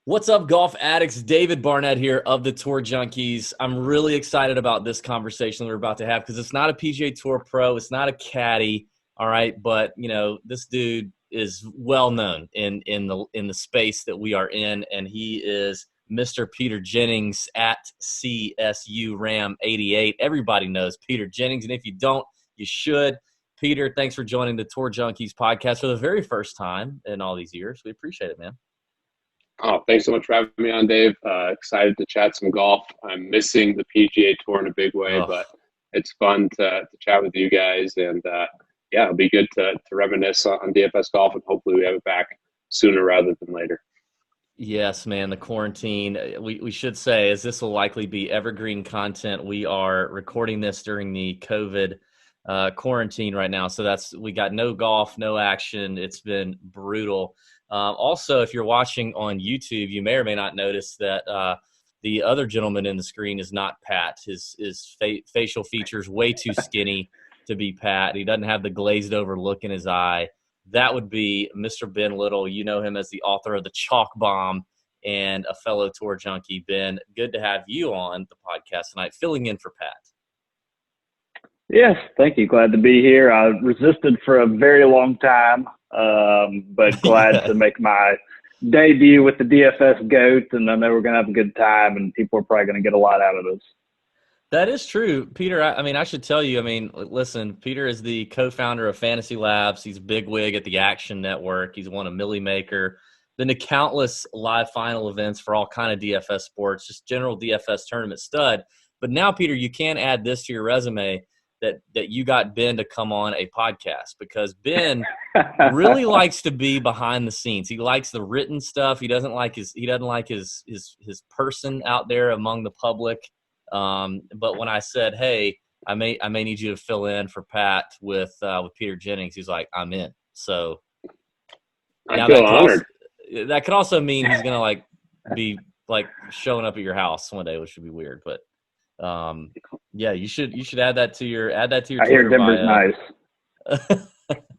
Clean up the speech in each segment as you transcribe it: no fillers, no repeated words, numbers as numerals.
What's up, golf addicts? David Barnett here of the Tour Junkies. I'm really excited about this conversation that we're about to have because it's not a PGA Tour pro. It's not a caddy, all right? But, this dude is well known in the space that we are in, and he is Mr. Peter Jennings at CSURAM 88. Everybody knows Peter Jennings, and if you don't, you should. Peter, thanks for joining the Tour Junkies podcast for the very first time in all these years. We appreciate it, man. Oh, thanks so much for having me on, Dave. Excited to chat some golf. I'm missing the PGA Tour in a big way, Ugh. but it's fun to chat with you guys. And it'll be good to reminisce on DFS golf, and hopefully we have it back sooner rather than later. Yes, man, the quarantine. We should say, as this will likely be evergreen content, we are recording this during the COVID quarantine right now. So we got no golf, no action. It's been brutal. Also, if you're watching on YouTube, you may or may not notice that the other gentleman in the screen is not Pat. His facial features way too skinny to be Pat. He doesn't have the glazed over look in his eye. That would be Mr. Ben Little. You know him as the author of The Chalk Bomb and a fellow tour junkie. Ben, good to have you on the podcast tonight, filling in for Pat. Yes, thank you. Glad to be here. I resisted for a very long time, but glad to make my debut with the DFS GOAT, and I know we're going to have a good time, and people are probably going to get a lot out of this. That is true. Peter, I should tell you, listen, Peter is the co-founder of Fantasy Labs. He's a bigwig at the Action Network. He's won a Millie Maker, been to countless live final events for all kind of DFS sports, just general DFS tournament stud. But now, Peter, you can add this to your resume that you got Ben to come on a podcast, because Ben really likes to be behind the scenes. He likes the written stuff. He doesn't like his person out there among the public. But when I said, hey, I may need you to fill in for Pat with Peter Jennings, he's like, I'm in. So I feel honored. That could also mean he's gonna be showing up at your house one day, which would be weird. But you should add that to your I Twitter hear Denver's bio. nice.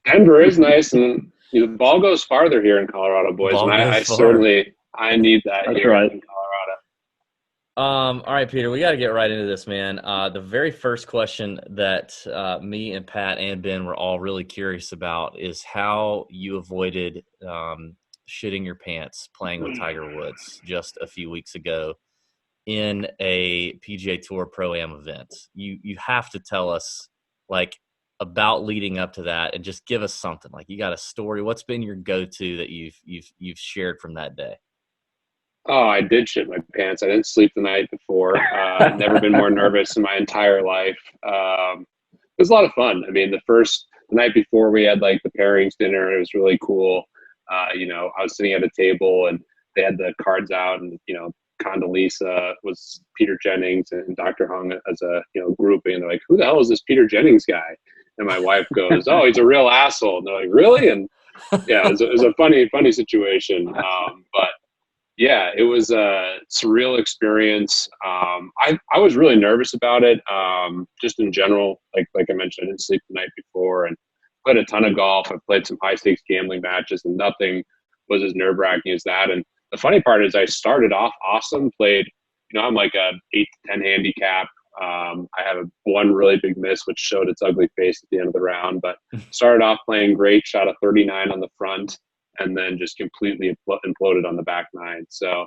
Denver is nice, and the ball goes farther here in Colorado, boys. And I need that. That's here right. in Colorado. All right, Peter, we got to get right into this, man. The very first question that me and Pat and Ben were all really curious about is how you avoided shitting your pants playing with Tiger Woods just a few weeks ago in a PGA Tour Pro-Am event. You have to tell us about leading up to that, and just give us something. You got a story. What's been your go-to that you've shared from that day? Oh, I did shit my pants. I didn't sleep the night before. Never been more nervous in my entire life. It was a lot of fun. The night before, we had the pairings dinner. It was really cool. I was sitting at a table, and they had the cards out, and Condoleezza was Peter Jennings and Dr. Hung as a grouping, and they're like, who the hell is this Peter Jennings guy? And my wife goes, oh, he's a real asshole. And they're like, really? And yeah, it was a funny situation. But yeah, it was a surreal experience. I was really nervous about it, just in general. Like I mentioned, I didn't sleep the night before, and played a ton of golf. I played some high stakes gambling matches, and nothing was as nerve wracking as that. And the funny part is, I started off awesome. Played, I'm like a 8 to 10 handicap. I have one really big miss, which showed its ugly face at the end of the round. But started off playing great. Shot a 39 on the front, and then just completely imploded on the back 9. So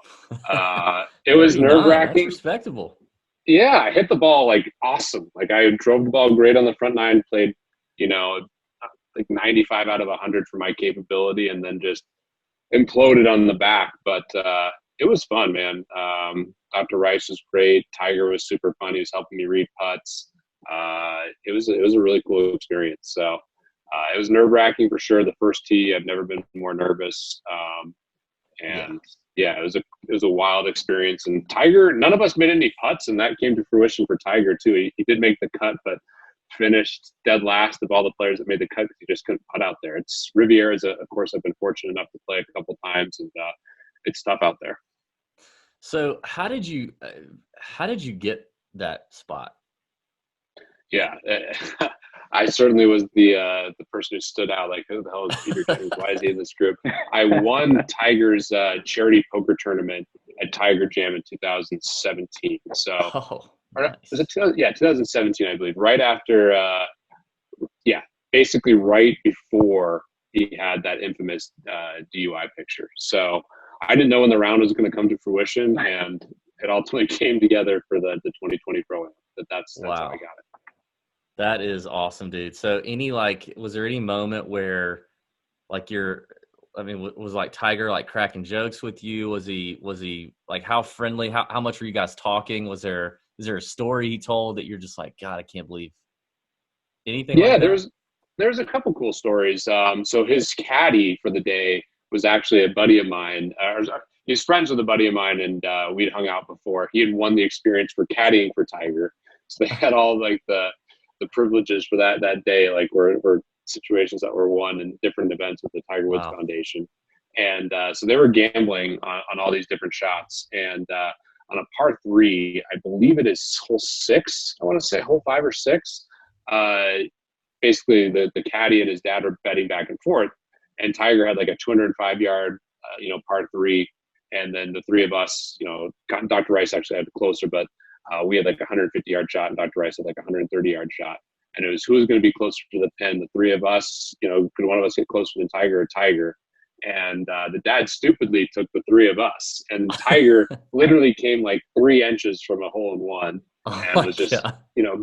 it was nerve-wracking. That's respectable. Yeah, I hit the ball awesome. I drove the ball great on the front 9, played 95 out of 100 for my capability, and then just imploded on the back. But it was fun, man. Dr. Rice was great. Tiger was super fun. He was helping me read putts. It was a really cool experience. So it was nerve-wracking for sure. The first tee, I've never been more nervous. It was a wild experience. And Tiger, none of us made any putts, and that came to fruition for Tiger too. He did make the cut, but finished dead last of all the players that made the cut because he just couldn't putt out there. It's Riviera's, of course, I've been fortunate enough to play a couple times, and it's tough out there. So how did you get that spot? Yeah, I certainly was the person who stood out. Like, who the hell is Peter Jennings? Why is he in this group? I won Tiger's charity poker tournament at Tiger Jam in 2017. So, was it 2017, I believe. Right after, basically right before he had that infamous DUI picture. So I didn't know when the round was going to come to fruition, and it ultimately came together for the 2020 Pro-Am. That's how I got it. That is awesome, dude. So was there any moment where was like Tiger like cracking jokes with you? Was he like, how friendly, how much were you guys talking? Is there a story he told that you're just like, God, I can't believe anything like that? There's a couple cool stories. So his caddy for the day was actually a buddy of mine. He's friends with a buddy of mine, and we'd hung out before. He had won the experience for caddying for Tiger. So they had all like the privileges for that day, like were situations that were won in different events with the Tiger Woods Foundation. And so they were gambling on all these different shots. And on a par 3, I believe it is hole 6, I want to say hole 5 or 6, basically the caddy and his dad were betting back and forth. And Tiger had like a 205-yard, par 3. And then the three of us, Dr. Rice actually had closer, but we had like a 150-yard shot, and Dr. Rice had like a 130-yard shot. And it was who was going to be closer to the pin. The three of us, could one of us get closer than Tiger or Tiger? And the dad stupidly took the three of us. And Tiger literally came like 3 inches from a hole in one. And was just,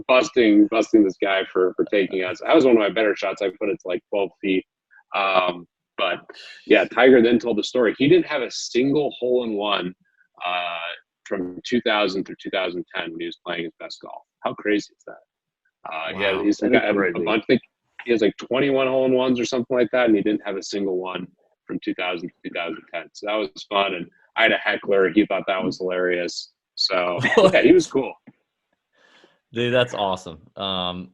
busting this guy for taking us. That was one of my better shots. I put it to like 12 feet. But yeah, Tiger then told the story. He didn't have a single hole in one from 2000 through 2010 when he was playing his best golf. How crazy is that? Wow. He's got a bunch. I think he has like 21 hole in ones or something like that, and he didn't have a single one from 2000 to 2010. So that was fun. And I had a heckler. He thought that was hilarious. So yeah, he was cool. Dude, that's awesome.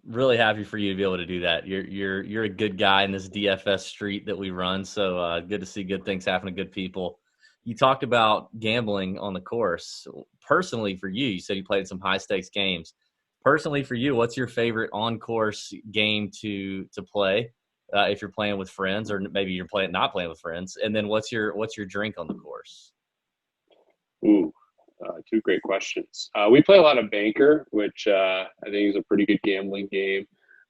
Really happy for you to be able to do that. You're a good guy in this DFS street that we run. So good to see good things happen to good people. You talked about gambling on the course. Personally, for you, you said you played some high stakes games. Personally, for you, what's your favorite on course game to play if you're playing with friends, or maybe you're not playing with friends? And then what's your drink on the course? Ooh. 2 great questions. We play a lot of banker, which I think is a pretty good gambling game.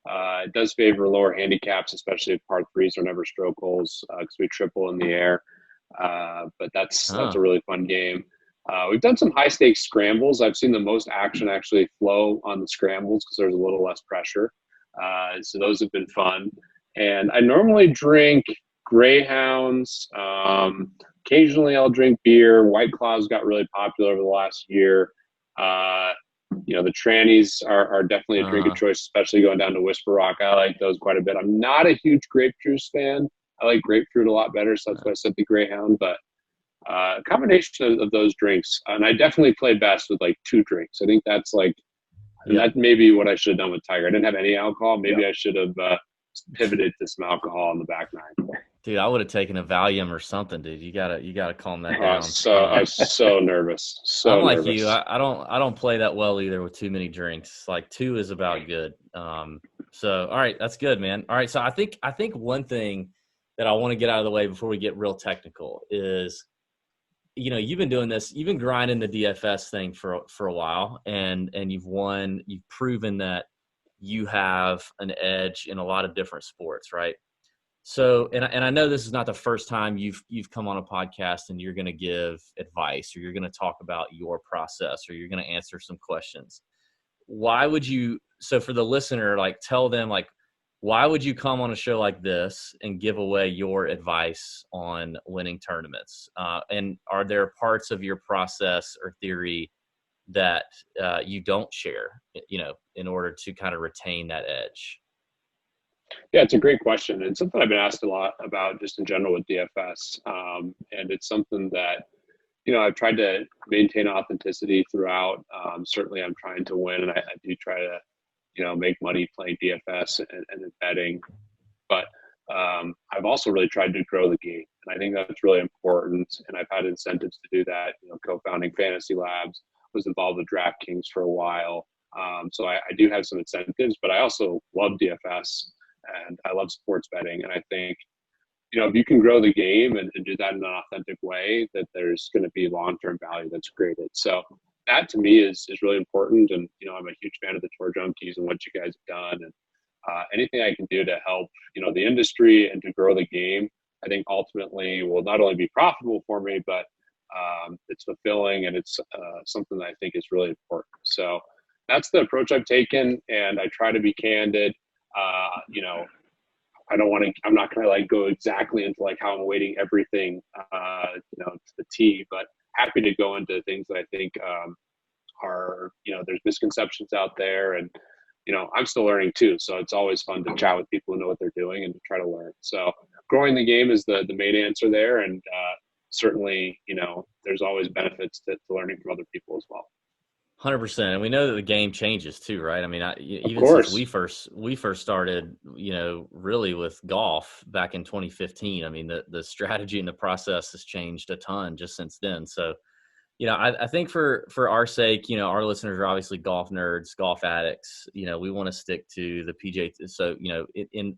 It does favor lower handicaps, especially if par 3s are never stroke holes because we triple in the air. But that's a really fun game. We've done some high stakes scrambles. I've seen the most action actually flow on the scrambles because there's a little less pressure. So those have been fun. And I normally drink Greyhounds. Occasionally I'll drink beer. White Claws got really popular over the last year. The trannies are definitely a drink of choice, especially going down to Whisper Rock. I like those quite a bit. I'm not a huge grape juice fan. I like grapefruit a lot better, so that's why I said the Greyhound. But a combination of those drinks, and I definitely play best with like 2 drinks. I think that's that may be what I should have done with Tiger. I didn't have any alcohol. Maybe I should have pivoted to some alcohol in the back 9. Dude, I would have taken a Valium or something, dude. You gotta calm that down. I was so nervous. I'm like nervous. you. I don't play that well either with too many drinks. Like 2 is about good. So all right, that's good, man. All right, so I think one thing that I want to get out of the way before we get real technical is, you've been doing this, you've been grinding the DFS thing for a while, and you've won. You've proven that you have an edge in a lot of different sports, right? So, and I know this is not the first time you've come on a podcast and you're going to give advice, or you're going to talk about your process, or you're going to answer some questions. Why would you? So for the listener, tell them why would you come on a show like this and give away your advice on winning tournaments? And are there parts of your process or theory that you don't share, in order to kind of retain that edge? Yeah, it's a great question. It's something I've been asked a lot about just in general with DFS. And it's something that, I've tried to maintain authenticity throughout. Certainly I'm trying to win, and I do try to, make money playing DFS and betting. But I've also really tried to grow the game. And I think that's really important. And I've had incentives to do that, co-founding Fantasy Labs, was involved with DraftKings for a while. So I do have some incentives, but I also love DFS and I love sports betting. And I think, if you can grow the game and do that in an authentic way, that there's going to be long-term value that's created. So that to me is really important. And, I'm a huge fan of the Tour Junkies and what you guys have done. And anything I can do to help, the industry and to grow the game, I think ultimately will not only be profitable for me, but it's fulfilling and it's something that I think is really important. So that's the approach I've taken, and I try to be candid. I'm not going to go exactly into how I'm weighting everything, to the T, but happy to go into things that I think are, there's misconceptions out there, and, I'm still learning too. So it's always fun to chat with people who know what they're doing and to try to learn. So growing the game is the main answer there. And certainly, there's always benefits to learning from other people as well. 100%, and we know that the game changes too, right? I mean, even course. since we first started, really with golf back in 2015. I mean, the strategy and the process has changed a ton just since then. So, I think for our sake, our listeners are obviously golf nerds, golf addicts. We want to stick to the PGA. So,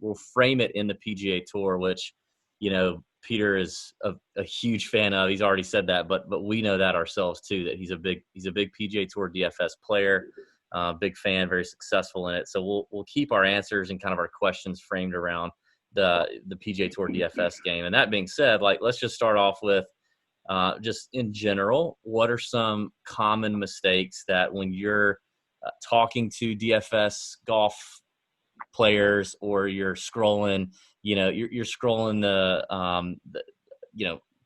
we'll frame it in the PGA Tour, which, Peter is a huge fan of. He's already said that, but we know that ourselves too, that he's a big PGA Tour DFS player, big fan, very successful in it. So we'll keep our answers and kind of our questions framed around the PGA Tour DFS game. And that being said, let's just start off with just in general, what are some common mistakes that when you're talking to DFS golf players or you're scrolling, you're scrolling the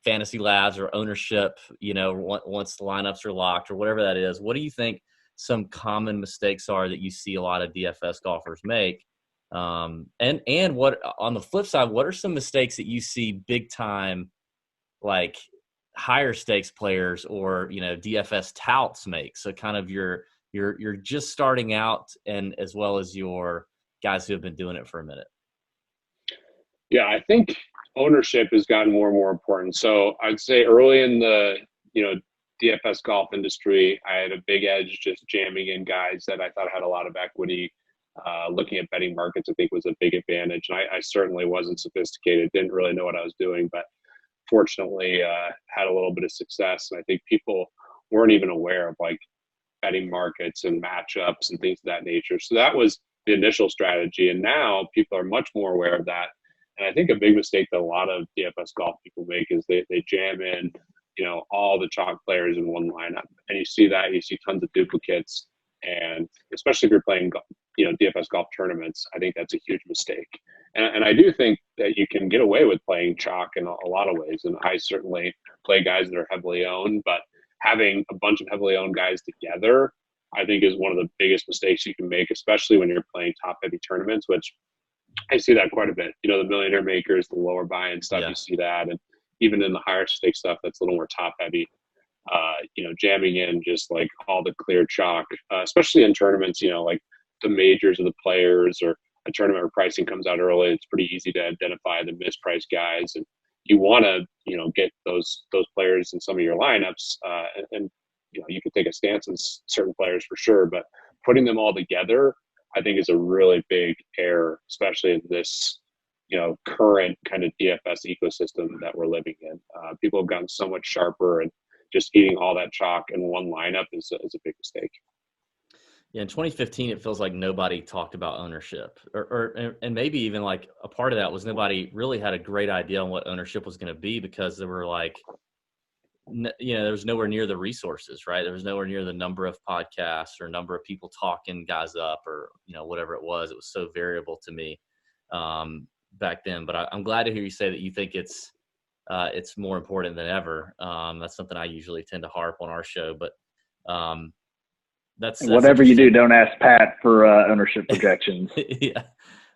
fantasy labs or ownership, once the lineups are locked or whatever that is, what do you think some common mistakes are that you see a lot of DFS golfers make? And what, on the flip side, what are some mistakes that you see big time, higher stakes players or, DFS touts make? So kind of you're just starting out, and as well as your guys who have been doing it for a minute. Yeah, I think ownership has gotten more and more important. So I'd say early in the, DFS golf industry, I had a big edge just jamming in guys that I thought had a lot of equity. Looking at betting markets, I think, was a big advantage. And I certainly wasn't sophisticated, didn't really know what I was doing, but fortunately had a little bit of success. And I think people weren't even aware of betting markets and matchups and things of that nature. So that was the initial strategy. And now people are much more aware of that. And I think a big mistake that a lot of DFS golf people make is they jam in, all the chalk players in one lineup. And you see tons of duplicates. And especially if you're playing, DFS golf tournaments, I think that's a huge mistake. And I do think that you can get away with playing chalk in a lot of ways. And I certainly play guys that are heavily owned, but having a bunch of heavily owned guys together, I think, is one of the biggest mistakes you can make, especially when you're playing top heavy tournaments, which I see that quite a bit. The millionaire makers, the lower buy-in stuff, You see that. And even in the higher stake stuff that's a little more top heavy, jamming in just all the clear chalk, especially in tournaments, the majors of the players, or a tournament where pricing comes out early. It's pretty easy to identify the mispriced guys, and you want to, get those players in some of your lineups. And you can take a stance on certain players for sure, but putting them all together, I think, is a really big error, especially in this, current kind of DFS ecosystem that we're living in. People have gotten so much sharper, and just eating all that chalk in one lineup is a big mistake. Yeah, in 2015, it feels like nobody talked about ownership, and maybe even a part of that was nobody really had a great idea on what ownership was going to be, because there were there was nowhere near the resources, right? There was nowhere near the number of podcasts or number of people talking guys up, or whatever it was. It was so variable to me back then. But I'm glad to hear you say that you think it's more important than ever. That's something I usually tend to harp on our show, but that's whatever you do, don't ask Pat for ownership projections. Yeah,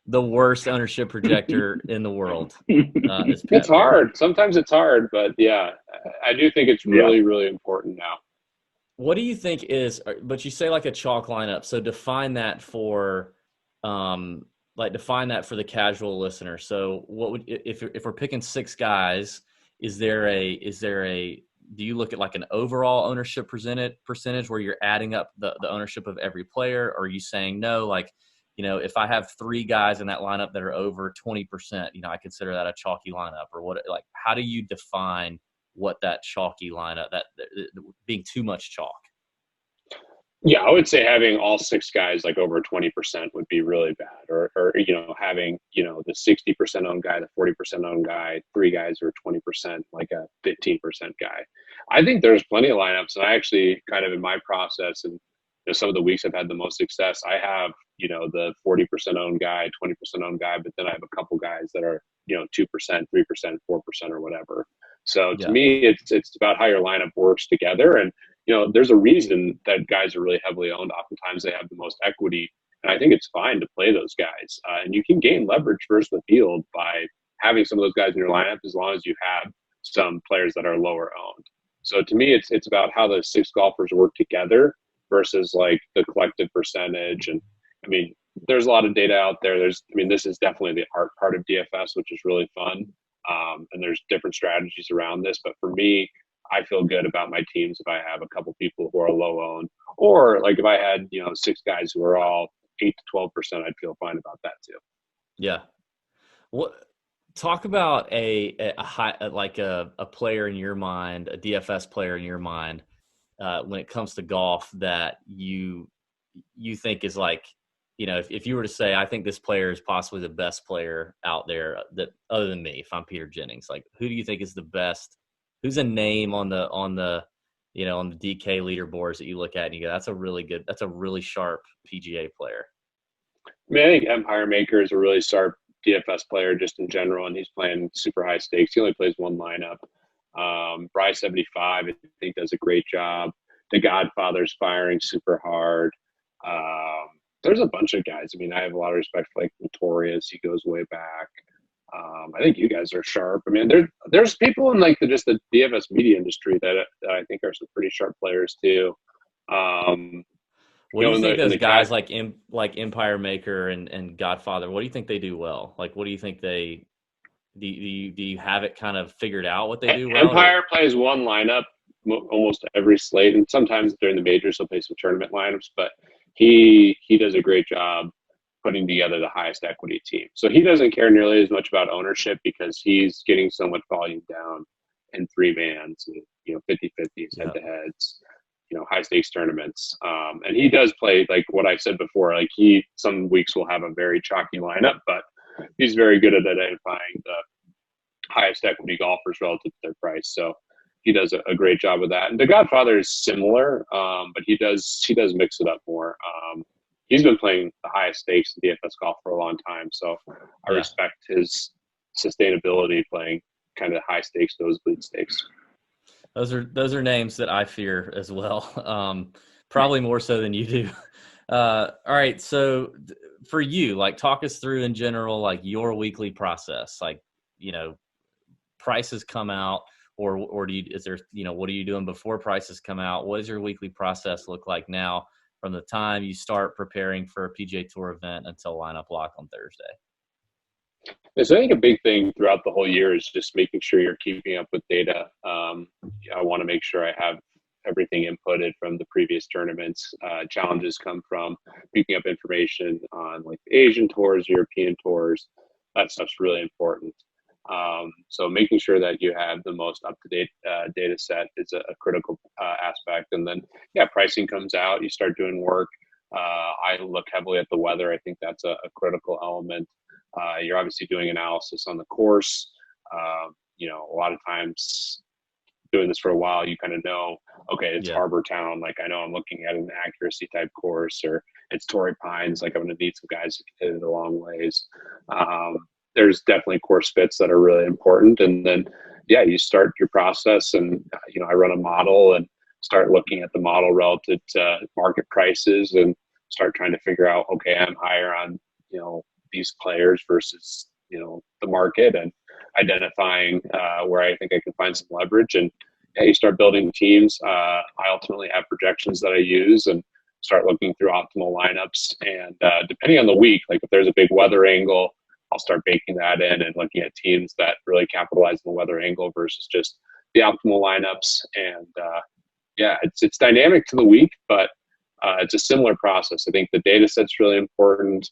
the worst ownership projector in the world. It's hard. Sometimes it's hard, but yeah, I do think it's really, really important now. What do you think is? But you say a chalk lineup. So define that for, define that for the casual listener. So what would, if we're picking six guys, is there a do you look at like an overall ownership percentage where you're adding up the ownership of every player? Or are you saying no, like, if I have 3 guys in that lineup that are over 20%, I consider that a chalky lineup? Or what, like, how do you define what that chalky lineup, that being too much chalk? Yeah, I would say having all 6 guys like over 20% would be really bad. Or having, the 60% owned guy, the 40% owned guy, 3 guys who are 20%, like a 15% guy. I think there's plenty of lineups, and I actually kind of in my process and some of the weeks I've had the most success, I have, the 40% owned guy, 20% owned guy, but then I have a couple guys that are, 2%, 3%, 4% or whatever. So to me, it's about how your lineup works together. And there's a reason that guys are really heavily owned. Oftentimes they have the most equity. And I think it's fine to play those guys. And you can gain leverage versus the field by having some of those guys in your lineup as long as you have some players that are lower owned. So to me, it's about how those 6 golfers work together versus like the collective percentage. And I mean, there's a lot of data out there. This is definitely the art part of DFS, which is really fun. And there's different strategies around this. But for me, I feel good about my teams if I have a couple people who are low owned, or like if I had 6 guys who are all 8 to 12%, I'd feel fine about that too. Yeah. What? Talk about a player in your mind, a DFS player in your mind, when it comes to golf that you think is like, if you were to say, I think this player is possibly the best player out there that other than me, if I'm Peter Jennings, like who do you think is the best? Who's a name on the DK leaderboards that you look at and you go, that's a really sharp PGA player? I mean, I think Empire Maker is a really sharp DFS player just in general, and he's playing super high stakes. He only plays one lineup. Bryce 75, I think, does a great job. The Godfather's firing super hard. There's a bunch of guys. I mean, I have a lot of respect for like Notorious. He goes way back. I think you guys are sharp. I mean, there's people in like the DFS media industry that I think are some pretty sharp players too. What do you think those guys like Empire Maker and Godfather, what do you think they do well? Like, what do you think do you have it kind of figured out what they do well? Empire plays one lineup almost every slate, and sometimes during the majors he'll play some tournament lineups, but he does a great job putting together the highest equity team. So he doesn't care nearly as much about ownership because he's getting so much volume down in 3-mans and 50-50s, head-to-heads, high stakes tournaments. And he does play, like what I said before, like some weeks will have a very chalky lineup, but he's very good at identifying the highest equity golfers relative to their price. So he does a great job with that. And the Godfather is similar, but he does mix it up more. He's been playing the highest stakes in DFS golf for a long time, so I respect his sustainability playing kind of high stakes, nosebleed stakes. Those are names that I fear as well, probably more so than you do. All right, so for you, like, talk us through in general, like your weekly process. Like, prices come out, or what are you doing before prices come out? What does your weekly process look like now, from the time you start preparing for a PGA Tour event until lineup lock on Thursday? So I think a big thing throughout the whole year is just making sure you're keeping up with data. I want to make sure I have everything inputted from the previous tournaments. Challenges come from picking up information on like the Asian tours, European tours. That stuff's really important. So making sure that you have the most up-to-date data set is a critical aspect. And then, pricing comes out, you start doing work. I look heavily at the weather. I think that's a critical element. You're obviously doing analysis on the course. A lot of times doing this for a while, you kind of know, okay, it's Harbor Town. Like, I know I'm looking at an accuracy type course, or it's Torrey Pines. Like, I'm going to need some guys who can hit it a long ways. There's definitely course fits that are really important. And then, you start your process, and, I run a model and start looking at the model relative to market prices and start trying to figure out, okay, I'm higher on, these players versus, the market, and identifying where I think I can find some leverage. And you start building teams. I ultimately have projections that I use and start looking through optimal lineups. And depending on the week, like if there's a big weather angle, I'll start baking that in and looking at teams that really capitalize on the weather angle versus just the optimal lineups. And yeah, it's dynamic to the week, but it's a similar process. I think the data set's really important,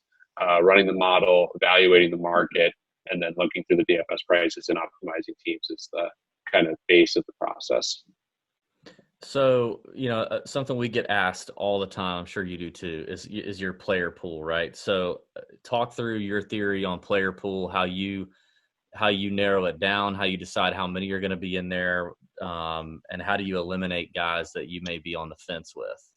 running the model, evaluating the market, and then looking through the DFS prices and optimizing teams is the kind of base of the process. So, something we get asked all the time, I'm sure you do too, is your player pool, right? So talk through your theory on player pool, how you narrow it down, how you decide how many are going to be in there, and how do you eliminate guys that you may be on the fence with?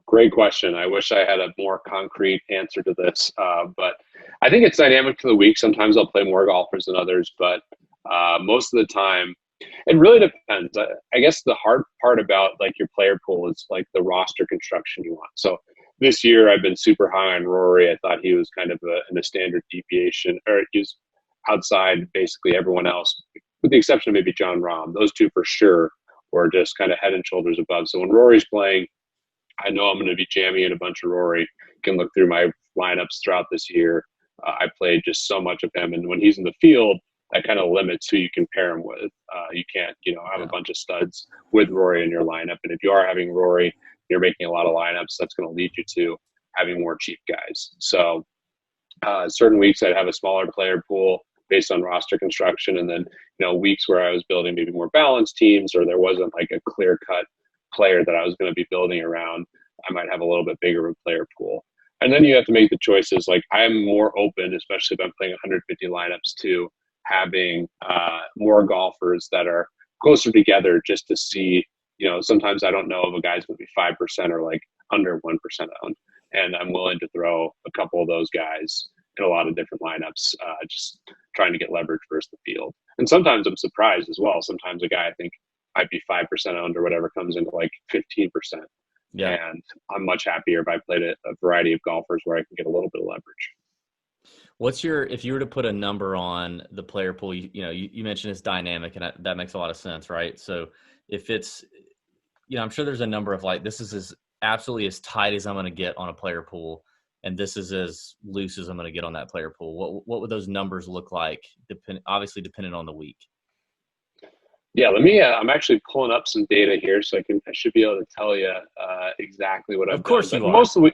Great question. I wish I had a more concrete answer to this, but I think it's dynamic to the week. Sometimes I'll play more golfers than others, but most of the time, it really depends. I guess the hard part about like your player pool is like the roster construction you want. So this year I've been super high on Rory. I thought he was kind of in a standard deviation, or he's outside basically everyone else, with the exception of maybe John Rahm. Those two for sure were just kind of head and shoulders above. So when Rory's playing, I know I'm going to be jamming in a bunch of Rory. You can look through my lineups throughout this year. I played just so much of him. And when he's in the field, that kind of limits who you can pair him with. You can't, have a bunch of studs with Rory in your lineup. And if you are having Rory, you're making a lot of lineups, that's going to lead you to having more cheap guys. So certain weeks I'd have a smaller player pool based on roster construction. And then, weeks where I was building maybe more balanced teams, or there wasn't like a clear cut player that I was going to be building around, I might have a little bit bigger of a player pool. And then you have to make the choices. Like I'm more open, especially if I'm playing 150 lineups, to having more golfers that are closer together, just to see, sometimes I don't know if a guy's going to be 5% or like under 1% owned. And I'm willing to throw a couple of those guys in a lot of different lineups, just trying to get leverage versus the field. And sometimes I'm surprised as well. Sometimes a guy I think might be 5% owned or whatever comes into like 15%. Yeah. And I'm much happier if I played a variety of golfers where I can get a little bit of leverage. If you were to put a number on the player pool, you mentioned it's dynamic, and that makes a lot of sense, right? So if it's, I'm sure there's a number of like, this is absolutely as tight as I'm going to get on a player pool, and this is as loose as I'm going to get on that player pool. What would those numbers look like? Obviously depending on the week. Yeah, let me. I'm actually pulling up some data here, so I should be able to tell you exactly what I've done. Of course you are.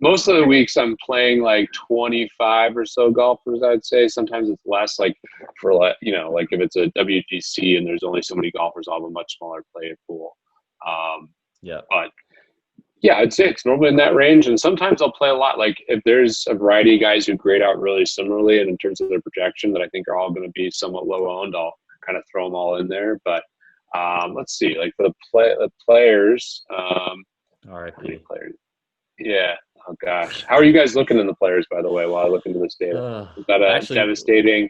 Most of the weeks I'm playing like 25 or so golfers, I'd say. Sometimes it's less, like for like if it's a WGC and there's only so many golfers, I'll have a much smaller player pool. But yeah, I'd say it's normally in that range. And sometimes I'll play a lot. Like if there's a variety of guys who grade out really similarly, and in terms of their projection that I think are all going to be somewhat low owned, I'll kind of throw them all in there. But let's see, like for the players, all right, players. Yeah. Oh gosh. How are you guys looking in the players, by the way, while I look into this data? Is that actually devastating?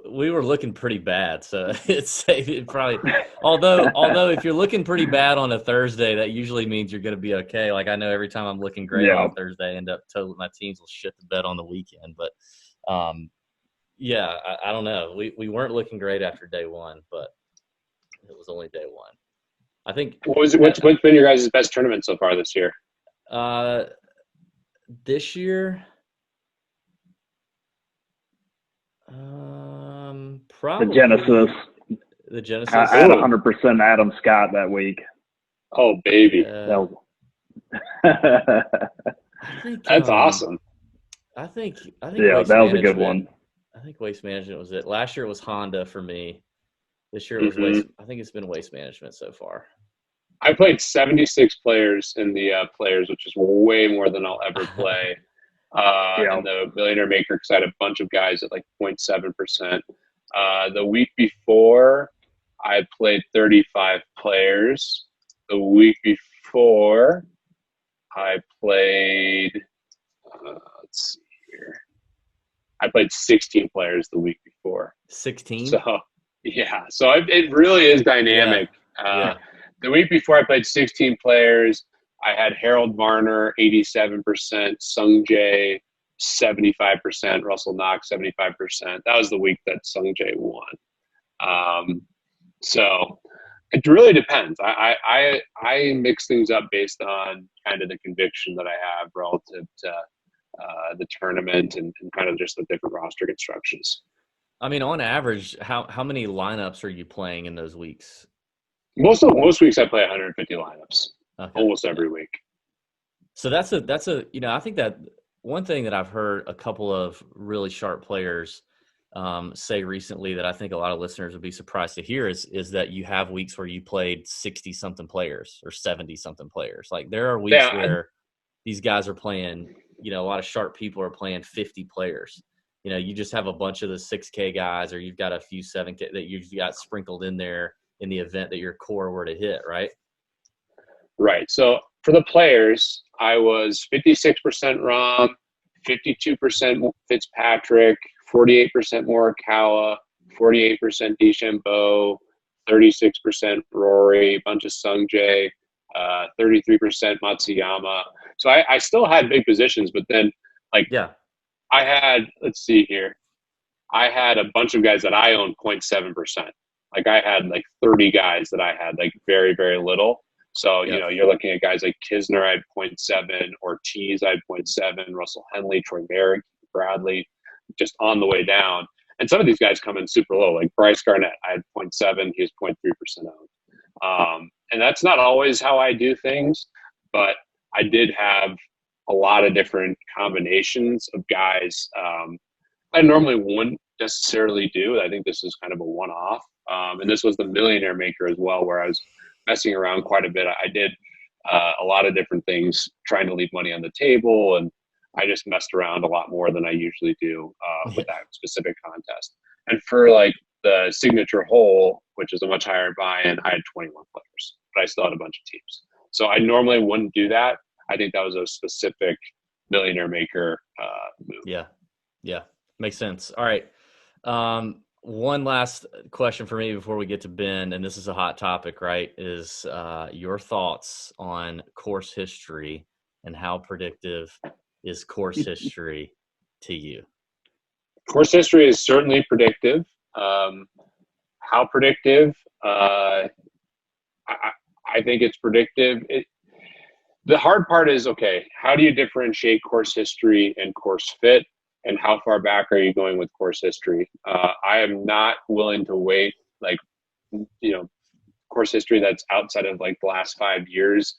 We were looking pretty bad, so it probably. Although if you're looking pretty bad on a Thursday, that usually means you're going to be okay. Like I know every time I'm looking great on a Thursday, I end up totally my teams will shit the bed on the weekend. But I don't know. We weren't looking great after day one, but it was only day one. I think. What's been your guys' best tournament so far this year? This year, probably the Genesis. The Genesis. I had 100% Adam Scott that week. Oh baby, that's awesome. I think that was a good one. I think Waste Management was it. Last year it was Honda for me. This year it was Waste. I think it's been Waste Management so far. I played 76 players in the players, which is way more than I'll ever play. In the Millionaire Maker, because I had a bunch of guys at like 0.7%. The week before, I played 35 players. The week before, I played, let's see here. I played 16 players the week before. 16? So, yeah. So it really is dynamic. Yeah. The week before, I played 16 players. I had Harold Varner, 87%, Sung Jae, 75%, Russell Knox, 75%. That was the week that Sung Jae won. So it really depends. I mix things up based on kind of the conviction that I have relative to the tournament and kind of just the different roster constructions. I mean, on average, how many lineups are you playing in those weeks? Most weeks I play 150 lineups, almost every week. So that's a I think that one thing that I've heard a couple of really sharp players say recently that I think a lot of listeners would be surprised to hear is that you have weeks where you played 60 something players or 70 something players. Like there are weeks where these guys are playing, a lot of sharp people are playing 50 players. You just have a bunch of the 6K guys, or you've got a few 7K that you've got sprinkled in there in the event that your core were to hit, right? Right. So for the players, I was 56% Rom, 52% Fitzpatrick, 48% Morikawa, 48% DeChambeau, 36% Rory, a bunch of Sungjae, 33% Matsuyama. So I still had big positions, but then I had, let's see here, I had a bunch of guys that I owned 0.7%. Like I had like 30 guys that I had like very, very little. So, you're looking at guys like Kisner, I had 0.7, Ortiz, I had 0.7, Russell Henley, Troy Merrick, Bradley, just on the way down. And some of these guys come in super low, like Bryce Garnett, I had 0.7, he was 0.3% owned. And that's not always how I do things, but I did have a lot of different combinations of guys I normally wouldn't necessarily do. I think this is kind of a one-off. And this was the Millionaire Maker as well, where I was messing around quite a bit. I did a lot of different things trying to leave money on the table, and I just messed around a lot more than I usually do with that specific contest. And for like the signature hole, which is a much higher buy-in, I had 21 players, but I still had a bunch of teams. So I normally wouldn't do that. I think that was a specific Millionaire Maker move. Yeah. Makes sense. All right. One last question for me before we get to Ben, and this is a hot topic, right, is your thoughts on course history and how predictive is course history to you? Course history is certainly predictive. How predictive? I think it's predictive. The hard part is, okay, how do you differentiate course history and course fit? And how far back are you going with course history? I am not willing to wait, course history that's outside of like the last 5 years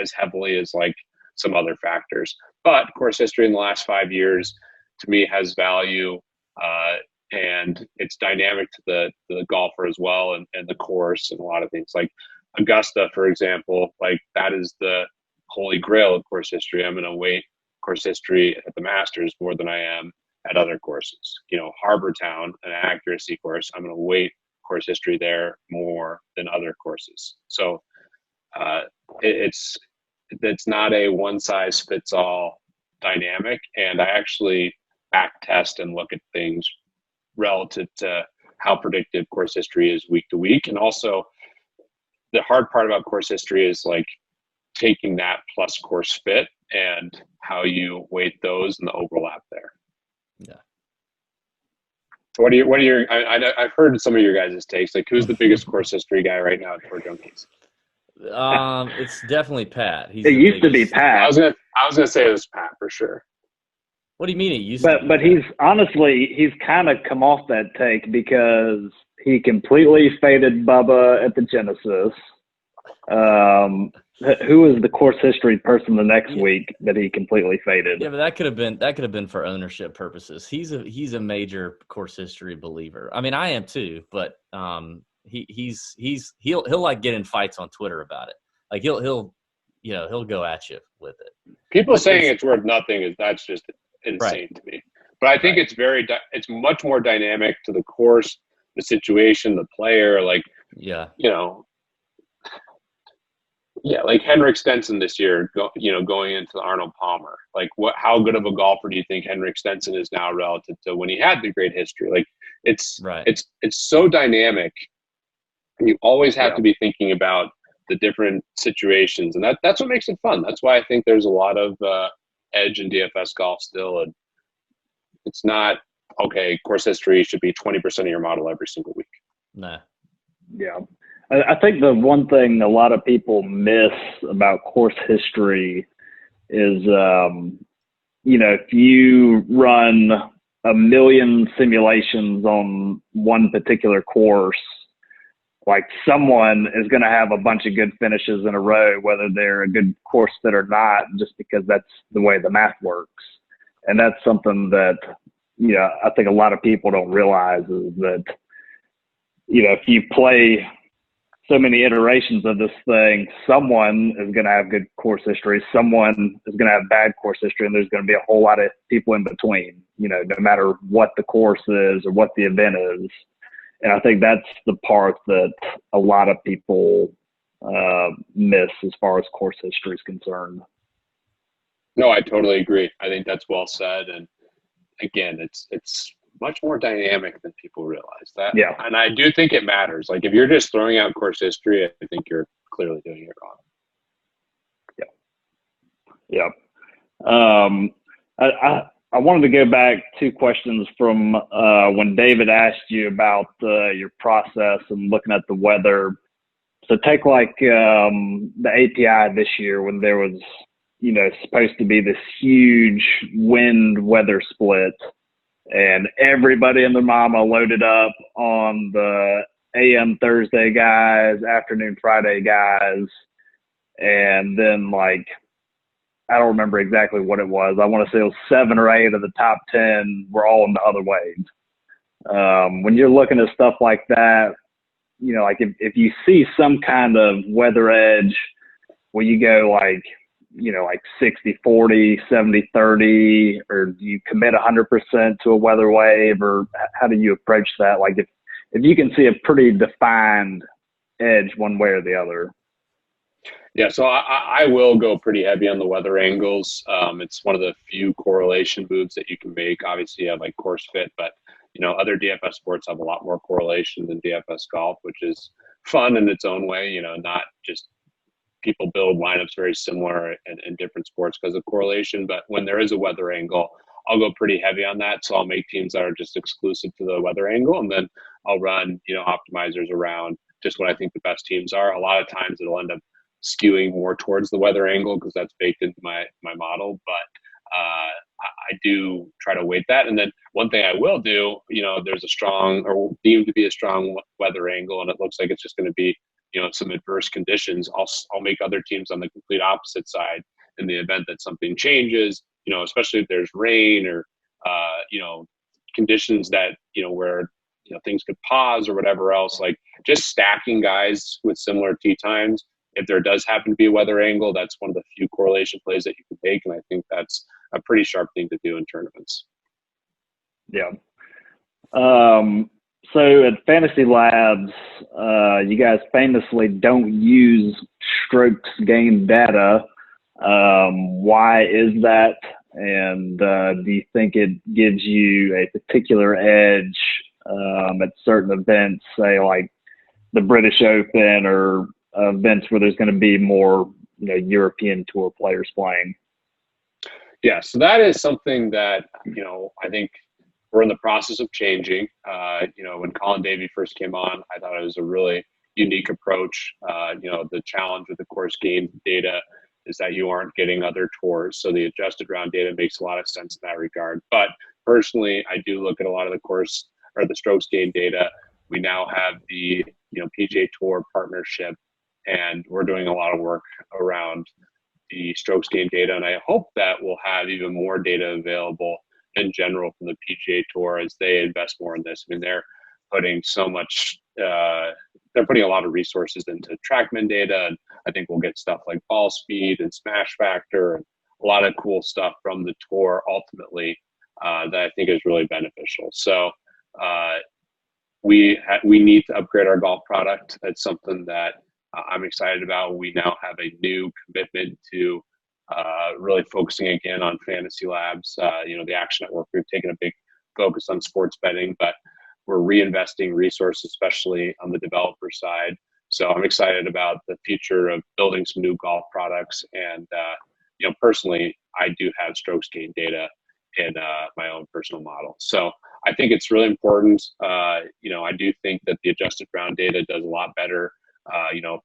as heavily as like some other factors. But course history in the last 5 years, to me, has value, and it's dynamic to the golfer as well, and the course and a lot of things. Like Augusta, for example, like that is the holy grail of course history. I'm going to wait course history at the Masters more than I am at other courses. Harbor Town, an accuracy course, I'm going to weight course history there more than other courses. So it's not a one size fits all dynamic. And I actually back test and look at things relative to how predictive course history is week to week. And also the hard part about course history is like taking that plus course fit and how you weight those and the overlap there. Yeah. What are your? I've heard some of your guys' takes. Like, who's the biggest course history guy right now for Junkies? It's definitely Pat. It used to be Pat. I was gonna say it was Pat for sure. What do you mean it used to be? But he's kind of come off that take because he completely faded Bubba at the Genesis. Who is the course history person the next week that he completely faded? Yeah, but that could have been for ownership purposes. He's a major course history believer. I mean, I am too, but he'll like get in fights on Twitter about it. Like he'll go at you with it. People saying it's worth nothing that's just insane to me. But I think it's it's much more dynamic to the course, the situation, the player. Like like Henrik Stenson this year, going into the Arnold Palmer. Like, how good of a golfer do you think Henrik Stenson is now relative to when he had the great history? Like, it's so dynamic, and you always have to be thinking about the different situations, and that's what makes it fun. That's why I think there's a lot of edge in DFS golf still, and it's not course history should be 20% of your model every single week. Nah. Yeah. I think the one thing a lot of people miss about course history is, if you run a million simulations on one particular course, like someone is going to have a bunch of good finishes in a row, whether they're a good course fit or not, just because that's the way the math works. And that's something that, I think a lot of people don't realize is that, if you play so many iterations of this thing, someone is going to have good course history, someone is going to have bad course history, and there's going to be a whole lot of people in between, no matter what the course is or what the event is. And I think that's the part that a lot of people miss as far as course history is concerned. No, I totally agree. I think that's well said. And again, it's much more dynamic than people realize that. Yeah. And I do think it matters. Like if you're just throwing out course history, I think you're clearly doing it wrong. Yeah. I wanted to go back 2 questions from when David asked you about your process and looking at the weather. So take like the API this year when there was, supposed to be this huge wind weather split, and everybody and their mama loaded up on the AM Thursday guys, afternoon Friday guys, and then like, I don't remember exactly what it was. I want to say it was 7 or 8 of the top 10 were all in the other waves. When you're looking at stuff like that, like if you see some kind of weather edge where you go like, like 60-40, 70-30, or do you commit 100% to a weather wave, or how do you approach that? Like if you can see a pretty defined edge one way or the other. Yeah, so I will go pretty heavy on the weather angles. It's one of the few correlation moves that you can make. Obviously, you have like course fit, but other DFS sports have a lot more correlation than DFS golf, which is fun in its own way. Not just people build lineups very similar in different sports because of correlation. But when there is a weather angle, I'll go pretty heavy on that. So I'll make teams that are just exclusive to the weather angle, and then I'll run optimizers around just what I think the best teams are. A lot of times it'll end up skewing more towards the weather angle because that's baked into my model. But I do try to weight that. And then one thing I will do, there's a strong or deemed to be a strong weather angle, and it looks like it's just going to be, some adverse conditions. I'll make other teams on the complete opposite side in the event that something changes, especially if there's rain or, conditions that, where, things could pause or whatever else, like just stacking guys with similar tee times. If there does happen to be a weather angle, that's one of the few correlation plays that you can take. And I think that's a pretty sharp thing to do in tournaments. Yeah. So at Fantasy Labs, you guys famously don't use strokes gained data. Why is that? And do you think it gives you a particular edge at certain events, say like the British Open or events where there's going to be more European Tour players playing? Yeah, so that is something that I think we're in the process of changing. When Colin Davey first came on, I thought it was a really unique approach. The challenge with the course game data is that you aren't getting other tours, so the adjusted round data makes a lot of sense in that regard. But personally, I do look at a lot of the course or the strokes gain data. We now have the PGA Tour partnership, and we're doing a lot of work around the strokes gain data, and I hope that we'll have even more data available in general from the PGA Tour as they invest more in this. I mean, they're putting so much, they're putting a lot of resources into TrackMan data, and I think we'll get stuff like ball speed and smash factor and a lot of cool stuff from the tour ultimately that I think is really beneficial. So we need to upgrade our golf product. That's something that I'm excited about. We now have a new commitment to really focusing again on Fantasy Labs. The Action Network, we've taken a big focus on sports betting, but we're reinvesting resources, especially on the developer side. So I'm excited about the future of building some new golf products. And, personally, I do have strokes gain data in my own personal model. So I think it's really important. I do think that the adjusted round data does a lot better.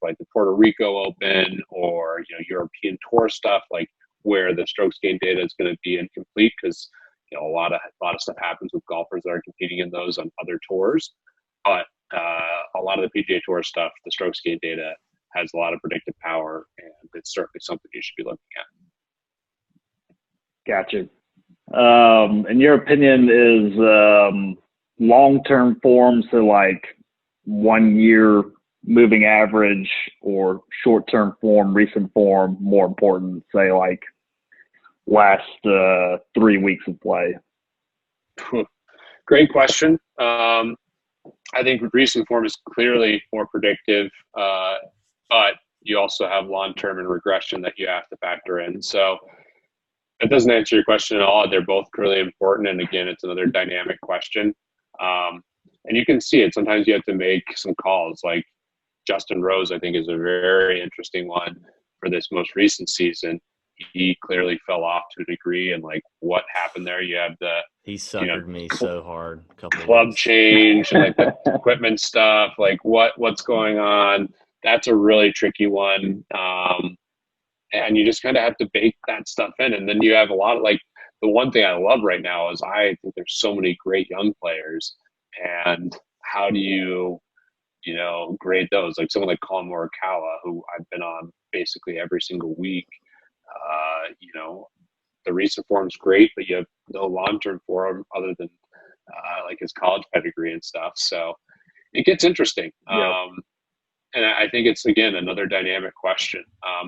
Like the Puerto Rico Open or, European Tour stuff, like where the strokes gain data is going to be incomplete because, a lot of stuff happens with golfers that are competing in those on other tours. But a lot of the PGA Tour stuff, the strokes gain data, has a lot of predictive power, and it's certainly something you should be looking at. Gotcha. In your opinion, is long-term form, so like 1 year moving average, or short-term form, recent form, more important, say like last 3 weeks of play? Great question. I think recent form is clearly more predictive, but you also have long-term and regression that you have to factor in. So it doesn't answer your question at all. They're both really important. And again, it's another dynamic question. And you can see it. Sometimes you have to make some calls. Like Justin Rose, I think, is a very interesting one for this most recent season. He clearly fell off to a degree, and like what happened there? You have he suckered me so hard. Club change and like the equipment stuff. Like what's going on? That's a really tricky one. And you just kind of have to bake that stuff in. And then you have a lot of like, the one thing I love right now is I think there's so many great young players, and how do you grade those? Like someone like Colin Morikawa, who I've been on basically every single week. The recent form's great, but you have no long-term form other than like his college pedigree and stuff. So it gets interesting. Yep. And I think it's, again, another dynamic question.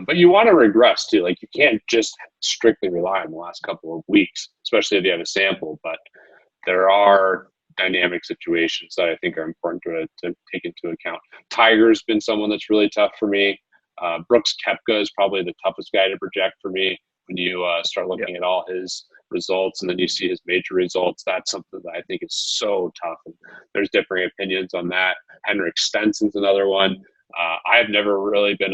But you want to regress too. Like you can't just strictly rely on the last couple of weeks, especially if you have a sample. But there are dynamic situations that I think are important to take into account. Tiger's been someone that's really tough for me. Brooks Koepka is probably the toughest guy to project for me. When you start looking at all his results and then you see his major results, that's something that I think is so tough. And there's differing opinions on that. Henrik Stenson's another one. I've never really been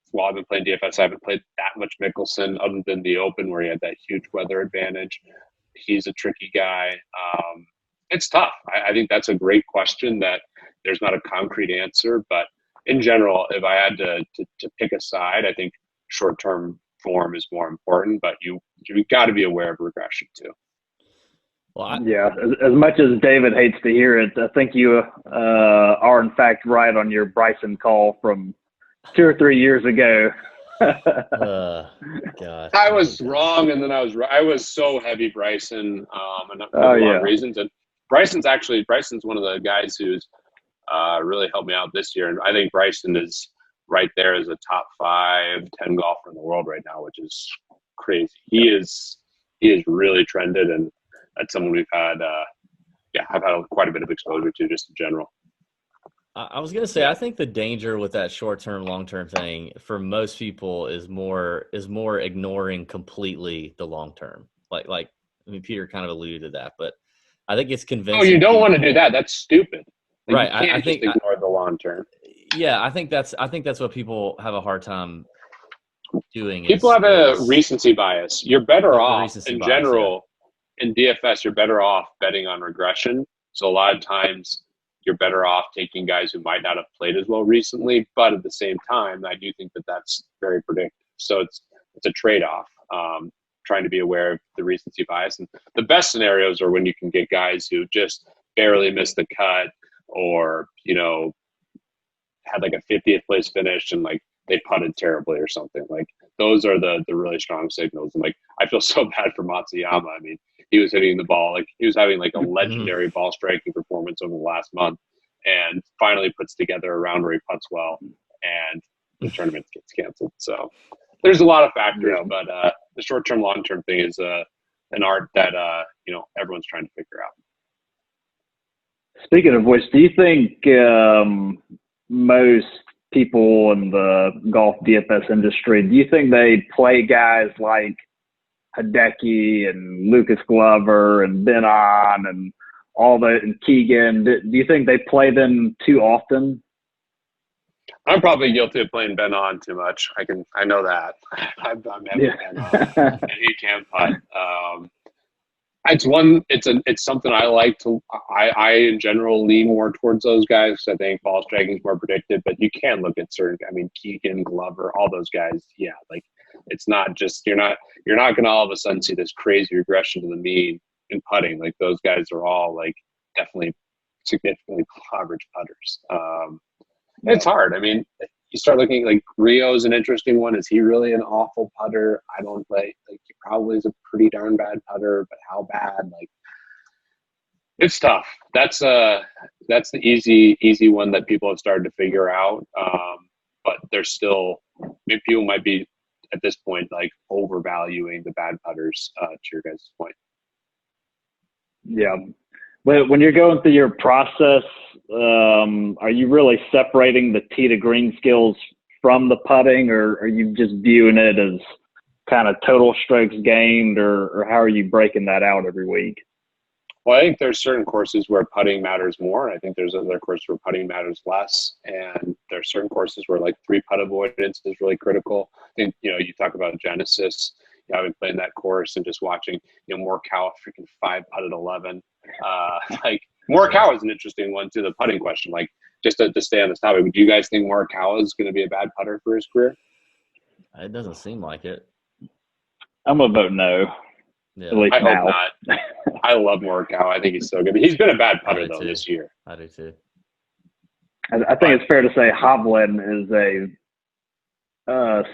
while I've been playing DFS, I haven't played that much Mickelson other than the Open where he had that huge weather advantage. He's a tricky guy. It's tough. I think that's a great question that there's not a concrete answer, but in general, if I had to pick a side, I think short-term form is more important, but you've got to be aware of regression too. Well, as much as David hates to hear it, I think you are in fact right on your Bryson call from 2 or 3 years ago. God. I was wrong, and then I was right. I was so heavy Bryson, and for a lot of reasons. And Bryson's one of the guys who's really helped me out this year, and I think Bryson is right there as a top 5-10 golfer in the world right now, which is crazy. He is really trended, and that's someone we've had I've had quite a bit of exposure to just in general. I was gonna say, I think the danger with that short-term, long-term thing for most people is more ignoring completely the long-term. Like I mean, Peter kind of alluded to that, but I think it's convincing. Oh, you don't want to do that. That's stupid. Right. You can't just ignore the long-term. Yeah, I think that's what people have a hard time doing. People have a recency bias. You're better off in general in DFS. You're better off betting on regression. So a lot of times you're better off taking guys who might not have played as well recently, but at the same time, I do think that that's very predictive. So it's a trade-off. Trying to be aware of the recency bias, and the best scenarios are when you can get guys who just barely missed the cut, or had like a 50th place finish and like they putted terribly or something. Like those are the really strong signals. And like I feel so bad for Matsuyama. I mean, he was hitting the ball, like he was having like a legendary ball striking performance over the last month, and finally puts together a round where he putts well, and the tournament gets canceled. So there's a lot of factors, but the short-term, long-term thing is an art that everyone's trying to figure out. Speaking of which, do you think most people in the golf DFS industry, do you think they play guys like Hideki and Lucas Glover and Ben On and all that, and Keegan? Do you think they play them too often? I'm probably guilty of playing Ben On too much. I know that. I'm heavy Ben On, and he can putt. It's something I like to. I in general lean more towards those guys. I think ball striking is more predictive, but you can look at certain. I mean, Keegan, Glover, all those guys. Yeah, like it's not just you're not going to all of a sudden see this crazy regression to the mean in putting. Like those guys are all like definitely significantly average putters. It's hard. I mean, you start looking like Rio's an interesting one. Is he really an awful putter? I don't like he probably is a pretty darn bad putter, but how bad? Like it's tough. That's the easy one that people have started to figure out. But there's still people might be at this point like overvaluing the bad putters, to your guys' point. Yeah. But when you're going through your process, are you really separating the tee to green skills from the putting, or are you just viewing it as kind of total strokes gained, or how are you breaking that out every week? Well, I think there's certain courses where putting matters more. I think there's other courses where putting matters less. And there's certain courses where like 3-putt avoidance is really critical. I think, you talk about Genesis. I've been playing that course and just watching, Morikawa freaking 5-putt at 11. Like Morikawa is an interesting one too, the putting question. Like just to stay on this topic, do you guys think Morikawa is going to be a bad putter for his career? It doesn't seem like it. I'm going to vote no. Yeah. At least I hope not. I love Morikawa. I think he's so good. He's been a bad putter though this year. I do too. I think it's fair to say Hovland is a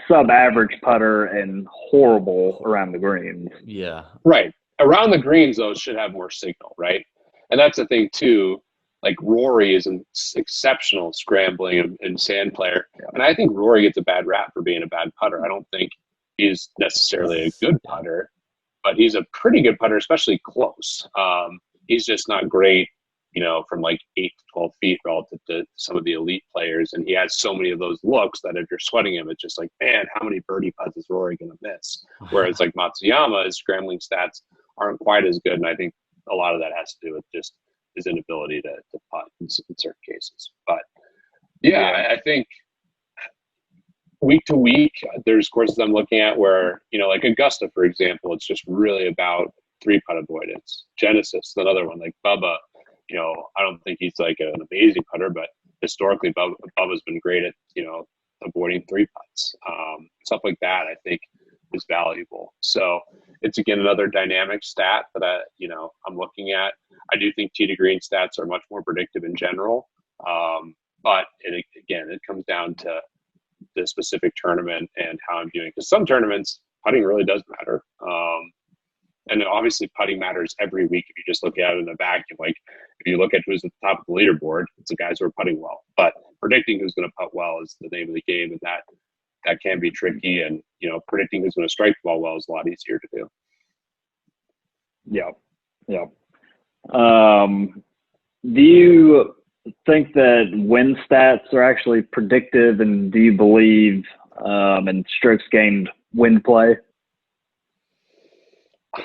sub-average putter and horrible around the greens. Yeah. Right. Around the greens, though, should have more signal, right? And that's the thing, too. Like, Rory is an exceptional scrambling and sand player. Yeah. And I think Rory gets a bad rap for being a bad putter. I don't think he's necessarily a good putter, but he's a pretty good putter, especially close. He's just not great, from like 8 to 12 feet relative to some of the elite players. And he has so many of those looks that if you're sweating him, it's just like, man, how many birdie putts is Rory going to miss? Whereas like Matsuyama, his scrambling stats aren't quite as good. And I think a lot of that has to do with just his inability to putt in certain cases. But yeah, I think week to week, there's courses I'm looking at where, like Augusta, for example, it's just really about 3-putt avoidance. Genesis, another one, like Bubba, I don't think he's like an amazing putter, but historically Bubba's been great at, avoiding 3-putts. Stuff like that, I think, is valuable. So it's, again, another dynamic stat that I'm looking at. I do think tee to green stats are much more predictive in general. But it comes down to the specific tournament and how I'm doing. Because some tournaments, putting really does matter. And obviously putting matters every week if you just look at it in a vacuum. Like if you look at who's at the top of the leaderboard, it's the guys who are putting well. But predicting who's going to putt well is the name of the game, and that can be tricky. And predicting who's going to strike the ball well is a lot easier to do. Yeah. Do you think that win stats are actually predictive, and do you believe in strokes gained win play?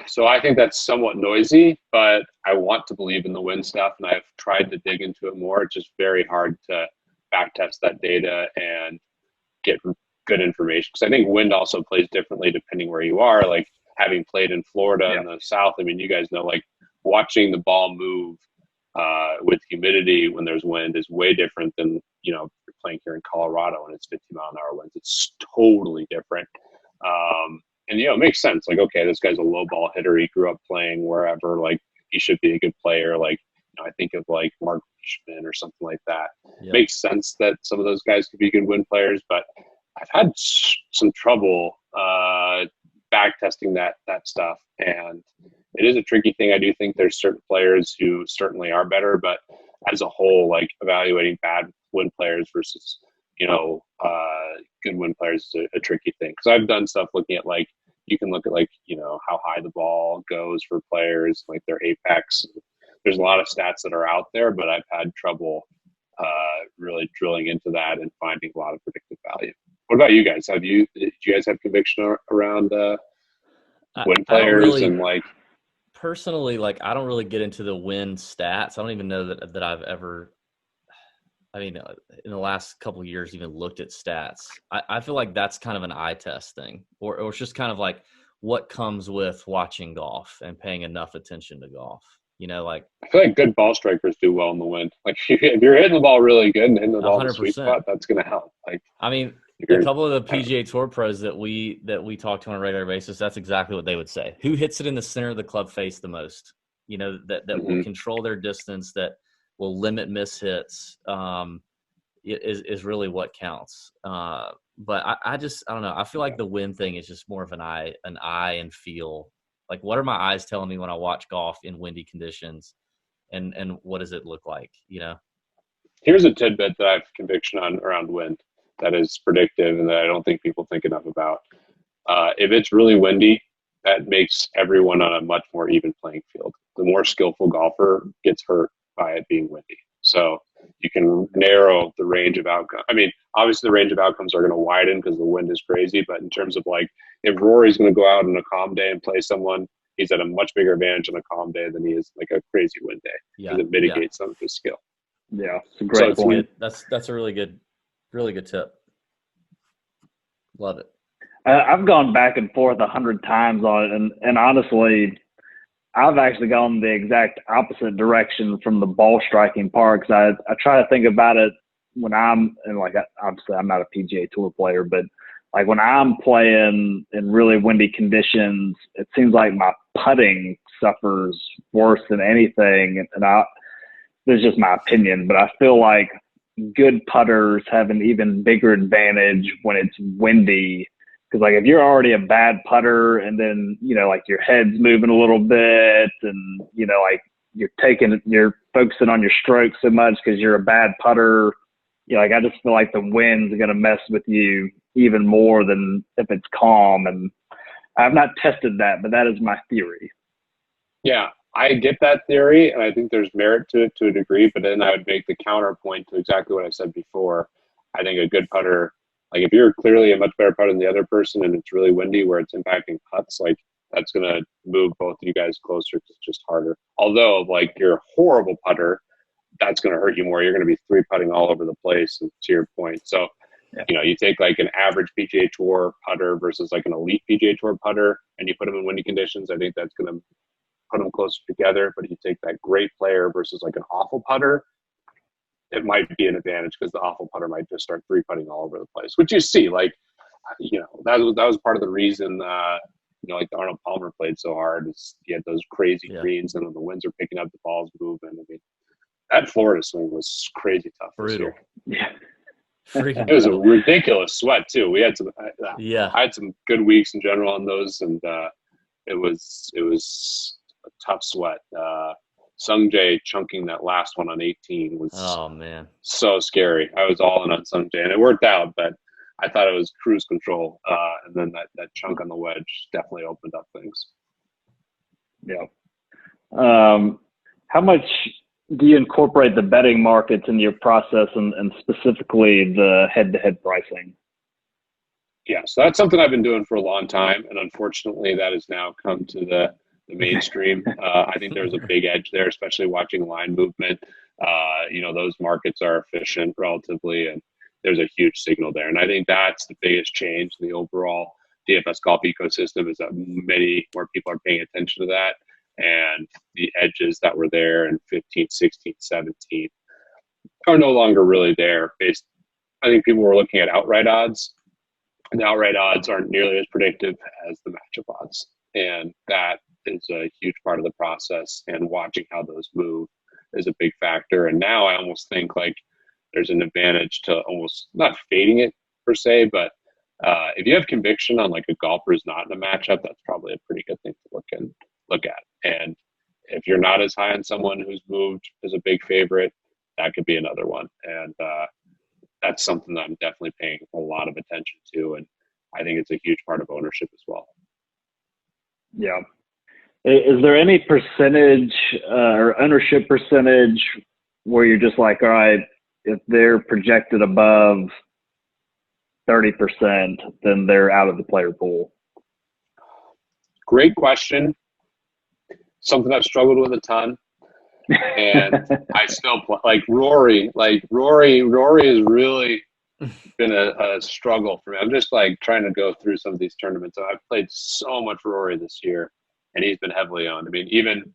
So I think that's somewhat noisy, but I want to believe in the win stuff, and I've tried to dig into it more. It's just very hard to back test that data and get good information, because I think wind also plays differently depending where you are. Like having played in Florida in the South, I mean, you guys know, like watching the ball move with humidity when there's wind is way different than, you're playing here in Colorado and it's 50-mile-an-hour winds. It's totally different. And, it makes sense. Like, okay, this guy's a low ball hitter. He grew up playing wherever. Like, he should be a good player. Like, I think of like Mark Leishman or something like that. Yep. Makes sense that some of those guys could be good win players, but I've had some trouble back testing that stuff. And it is a tricky thing. I do think there's certain players who certainly are better, but as a whole, like evaluating bad win players versus, good win players is a tricky thing. Because I've done stuff looking at like, you can look at like, how high the ball goes for players, like their apex. There's a lot of stats that are out there, but I've had trouble really drilling into that and finding a lot of predictive value. What about you guys? Did you guys have conviction around win players and like? Personally, like I don't really get into the win stats. I don't even know that I've ever. I mean, in the last couple of years, even looked at stats. I feel like that's kind of an eye test thing, or it's just kind of like what comes with watching golf and paying enough attention to golf. Like I feel like good ball strikers do well in the wind. Like if you're hitting the ball really good and hitting the ball in the sweet spot, that's going to help. Like I mean, a couple of the PGA Tour pros that we talk to on a regular basis, that's exactly what they would say. Who hits it in the center of the club face the most? that will control their distance, that will limit miss hits, is really what counts. But I don't know. I feel like the win thing is just more of an eye and feel. Like, what are my eyes telling me when I watch golf in windy conditions, and what does it look like? Here's a tidbit that I have conviction on around wind that is predictive and that I don't think people think enough about. If it's really windy, that makes everyone on a much more even playing field. The more skillful golfer gets hurt by it being windy. So you can narrow the range of outcomes. I mean, obviously the range of outcomes are going to widen because the wind is crazy. But in terms of like, if Rory's going to go out on a calm day and play someone, he's at a much bigger advantage on a calm day than he is like a crazy wind day because it mitigates some of his skill. Yeah, it's a great point. That's a really good tip. Love it. I've gone back and forth 100 times on it, and honestly, I've actually gone the exact opposite direction from the ball striking part, because I try to think about it when I'm, and like, obviously I'm not a PGA Tour player, but like when I'm playing in really windy conditions, it seems like my putting suffers worse than anything. And this is just my opinion, but I feel like good putters have an even bigger advantage when it's windy. Because like if you're already a bad putter and then, like your head's moving a little bit and, like you're focusing on your stroke so much because you're a bad putter, like I just feel like the wind's going to mess with you even more than if it's calm. And I've not tested that, but that is my theory. Yeah, I get that theory, and I think there's merit to it to a degree, but then I would make the counterpoint to exactly what I said before. I think a good putter, like if you're clearly a much better putter than the other person and it's really windy where it's impacting putts, like that's going to move both of you guys closer because it's just harder. Although, like, you're a horrible putter, that's going to hurt you more. You're going to be three putting all over the place, and to your point. So, you take like an average PGA Tour putter versus like an elite PGA Tour putter, and you put them in windy conditions, I think that's going to put them closer together. But you take that great player versus like an awful putter, it might be an advantage because the awful putter might just start three putting all over the place, which you see. Like, that was part of the reason, like the Arnold Palmer played so hard. Is he had those crazy greens, and when the winds are picking up, the ball's moving. I mean, that Florida swing was crazy tough this year. Yeah. It was a ridiculous sweat too. We had some, I had some good weeks in general on those, and it was a tough sweat. Sung Jae chunking that last one on 18 was so scary. I was all in on Sung Jae, and it worked out, but I thought it was cruise control. And then that chunk on the wedge definitely opened up things. Yeah. How much do you incorporate the betting markets in your process, and specifically the head-to-head pricing? Yeah, so that's something I've been doing for a long time, and unfortunately that has now come to the mainstream. I think there's a big edge there, especially watching line movement. Those markets are efficient relatively, and there's a huge signal there. And I think that's the biggest change in the overall DFS golf ecosystem, is that many more people are paying attention to that. And the edges that were there in 15, 16, 17 are no longer really there. I think people were looking at outright odds, and the outright odds aren't nearly as predictive as the matchup odds. And that is a huge part of the process, and watching how those move is a big factor. And now I almost think like there's an advantage to almost not fading it per se, but if you have conviction on like a golfer who's not in a matchup, that's probably a pretty good thing to look at. And if you're not as high on someone who's moved as a big favorite, that could be another one. And that's something that I'm definitely paying a lot of attention to. And I think it's a huge part of ownership as well. Yeah. Is there any percentage or ownership percentage where you're just like, all right, if they're projected above 30%, then they're out of the player pool? Great question. Something I've struggled with a ton. And I still play like Rory. Like Rory has really been a struggle for me. I'm just like trying to go through some of these tournaments. So I've played so much Rory this year, and he's been heavily owned. I mean, even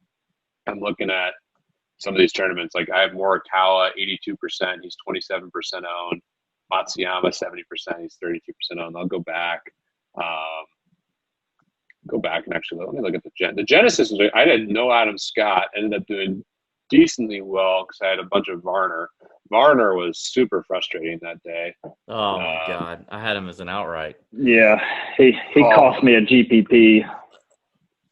I'm looking at some of these tournaments. Like I have Morikawa 82%. He's 27% owned. Matsuyama 70%. He's 32% owned. I'll go back. go back and actually let me look at the Genesis. I had no Adam Scott. Ended up doing decently well because I had a bunch of Varner. Varner was super frustrating that day. Oh my God, I had him as an outright. Yeah, he cost me a GPP.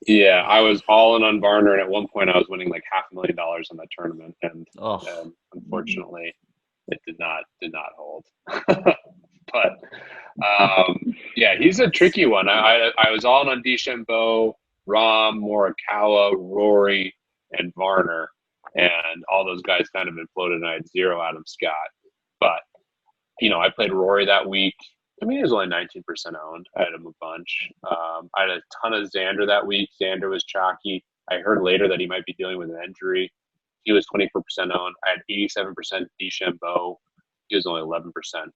Yeah, I was all in on Varner, and at one point I was winning like $500,000 on that tournament, and unfortunately, it did not hold. But yeah, he's a tricky one. I was all in on DeChambeau, Rahm, Morikawa, Rory, and Varner, and all those guys kind of imploded, and I had 0 Adam Scott. But I played Rory that week. I mean, he was only 19% owned. I had him a bunch. I had a ton of Xander that week. Xander was chalky. I heard later that he might be dealing with an injury. He was 24% owned. I had 87% DeChambeau. He was only 11%.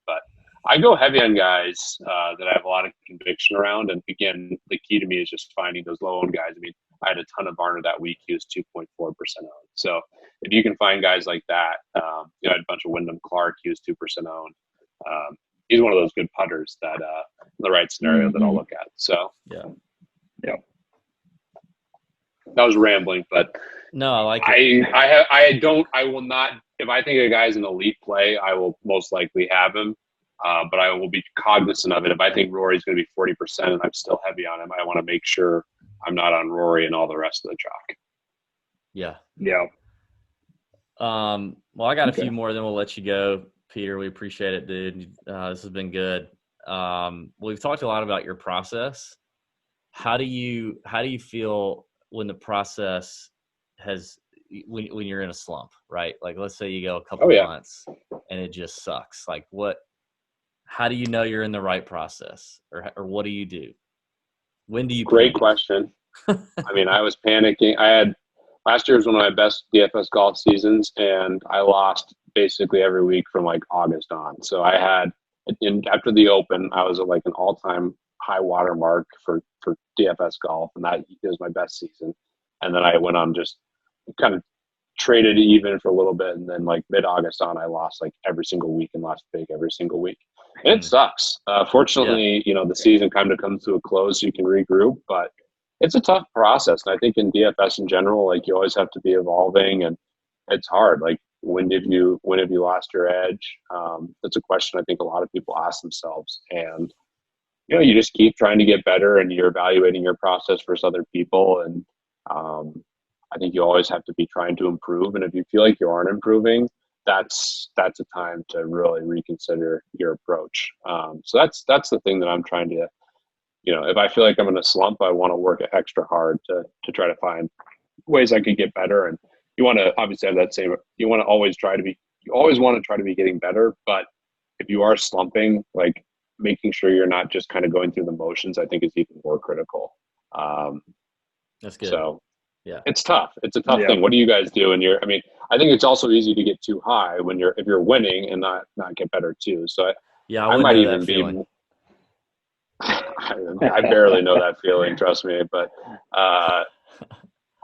But I go heavy on guys that I have a lot of conviction around. And again, the key to me is just finding those low-owned guys. I mean, I had a ton of Varner that week. He was 2.4% owned. So if you can find guys like that, I had a bunch of Wyndham Clark. He was 2% owned. He's one of those good putters that in the right scenario that I'll look at. So yeah. That was rambling, but no, I like it. I will not, if I think a guy's an elite play, I will most likely have him. But I will be cognizant of it. If I think Rory's going to be 40% and I'm still heavy on him, I want to make sure I'm not on Rory and all the rest of the chalk. Yeah. Well, I got a few more, then we'll let you go, Peter. We appreciate it, dude. This has been good. We've talked a lot about your process. How do you feel when the process when you're in a slump, right? Like, let's say you go a couple months and it just sucks. Like, how do you know you're in the right process, or what do you do? When do you? Great question. I mean, I was panicking. Last year was one of my best DFS golf seasons, and I lost basically every week from like August on. So I had, after the Open, I was at like an all-time high water mark for DFS golf, and that was my best season. And then I went on just kind of traded even for a little bit, and then like mid-August on, I lost like every single week and lost big every single week. And it sucks. Fortunately, the season kind of comes to a close, so you can regroup, but it's a tough process. And I think in DFS in general, like, you always have to be evolving, and it's hard. Like, when have you lost your edge? That's a question I think a lot of people ask themselves. And, you just keep trying to get better, and you're evaluating your process versus other people. And I think you always have to be trying to improve. And if you feel like you aren't improving, that's a time to really reconsider your approach. So that's the thing that I'm trying to, if I feel like I'm in a slump, I want to work extra hard to try to find ways I could get better. And you want to obviously have that same, you always want to try to be getting better. But if you are slumping, like, making sure you're not just kind of going through the motions, I think is even more critical. That's good. So yeah, it's tough. It's a tough thing. What do you guys do? And I think it's also easy to get too high if you're winning and not get better too. So I might even be. I barely know that feeling, trust me. But I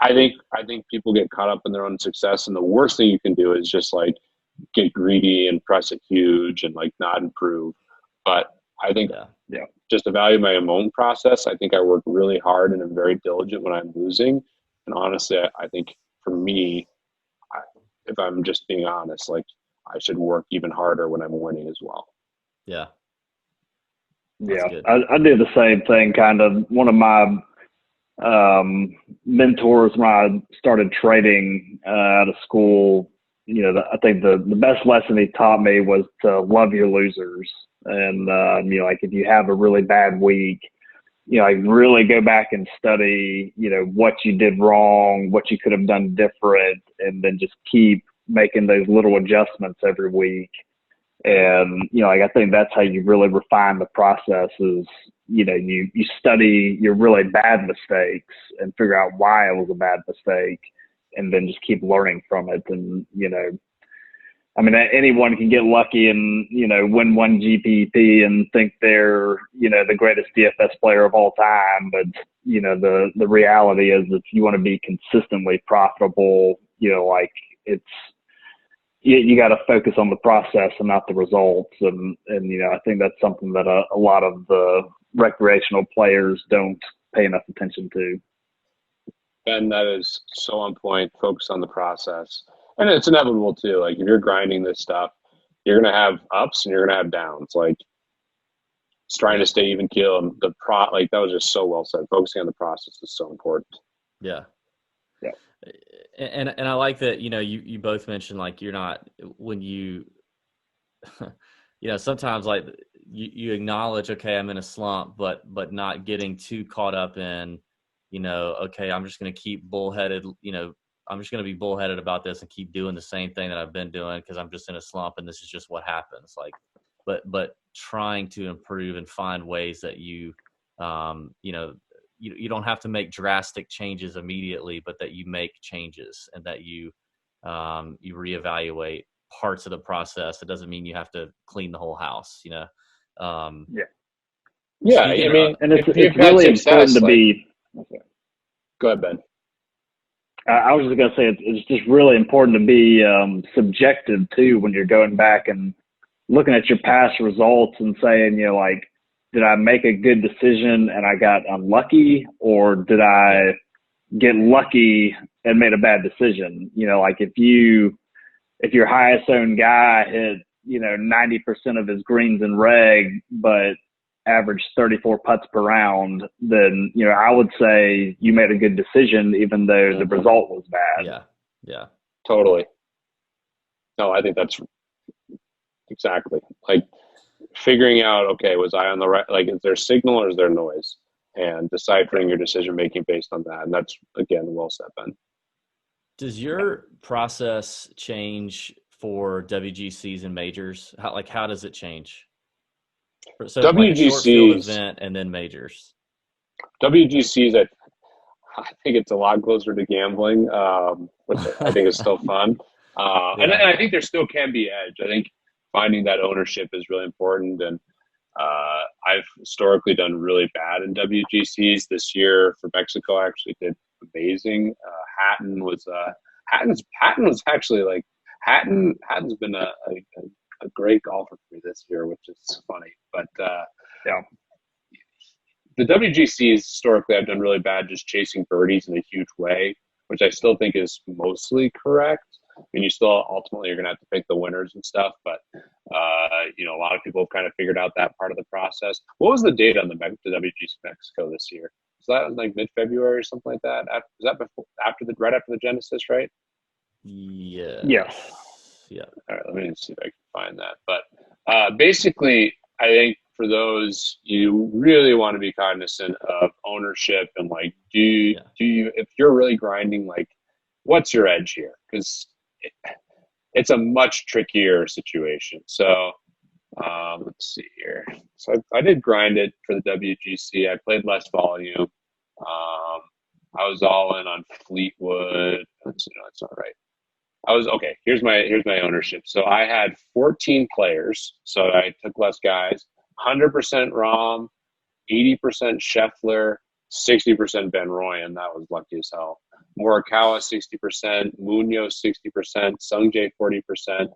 think people get caught up in their own success, and the worst thing you can do is just like get greedy and press it huge and like not improve. But I think just evaluate my own process. I think I work really hard and am very diligent when I'm losing. And honestly, I think for me, if I'm just being honest, like, I should work even harder when I'm winning as well. Yeah. I do the same thing. Kind of one of my mentors when I started trading out of school, I think the best lesson he taught me was to love your losers. And, like, if you have a really bad week, like, really go back and study, what you did wrong, what you could have done different, and then just keep making those little adjustments every week. And, like, I think that's how you really refine the process is, you study your really bad mistakes and figure out why it was a bad mistake, and then just keep learning from it. And, I mean, anyone can get lucky and, win one GPP and think they're, the greatest DFS player of all time. But, the reality is, if you want to be consistently profitable, like, you got to focus on the process and not the results. And I think that's something that a lot of the recreational players don't pay enough attention to. And that is so on point. Focus on the process. And it's inevitable too. Like if you're grinding this stuff, you're going to have ups and you're going to have downs. Like it's trying to stay even keel. And like that was just so well said. Focusing on the process is so important. Yeah. Yeah. And I like that, you both mentioned like you're not, when you, sometimes like you acknowledge, okay, I'm in a slump, but not getting too caught up in, okay, I'm just going to keep bullheaded, I'm just going to be bullheaded about this and keep doing the same thing that I've been doing because I'm just in a slump and this is just what happens. Like, but trying to improve and find ways that you don't have to make drastic changes immediately, but that you make changes and that you reevaluate parts of the process. It doesn't mean you have to clean the whole house, Yeah. Speaking I mean, and it's really important to be. Go ahead, Ben. I was just going to say it's just really important to be subjective too when you're going back and looking at your past results and saying, like, did I make a good decision and I got unlucky, or did I get lucky and made a bad decision? Like if your highest owned guy hit, 90% of his greens in reg, but averaged 34 putts per round, then, I would say you made a good decision, even though the result was bad. Yeah. Yeah. Totally. No, I think that's exactly like figuring out, okay, was I on the right, like, is there signal or is there noise? And deciphering your decision making based on that. And that's, again, well said, Ben. Does your process change for WGCs and majors? How does it change? So WGCs, like a short field event and then majors. WGCs, I think it's a lot closer to gambling, which I think is still fun. And I think there still can be edge. I think finding that ownership is really important. And I've historically done really bad in WGCs. This year for Mexico, I actually did amazing. Hatton was actually like Hatton's been a great golfer for me this year, which is funny. But the WGCs historically I've done really bad just chasing birdies in a huge way, which I still think is mostly correct. I mean, you still ultimately you're going to have to pick the winners and stuff, but a lot of people have kind of figured out that part of the process. What was the date on the WGC Mexico this year? Was that like mid-February or something like that? Was that right after the Genesis, right? Yeah. Yes. Yeah. All right, let me see if I can find that. But basically, I think for those, you really want to be cognizant of ownership and like, do you if you're really grinding, like, what's your edge here? Because it's a much trickier situation. So let's see here. So I did grind it for the WGC. I played less volume. I was all in on Fleetwood. Let's see, no, that's not right. Okay. Here's my ownership. So I had 14 players. So I took less guys. 100% Rahm, 80% Scheffler, 60% Ben Roy, and that was lucky as hell. Morikawa 60%, Munoz 60%, Sungjae 40%,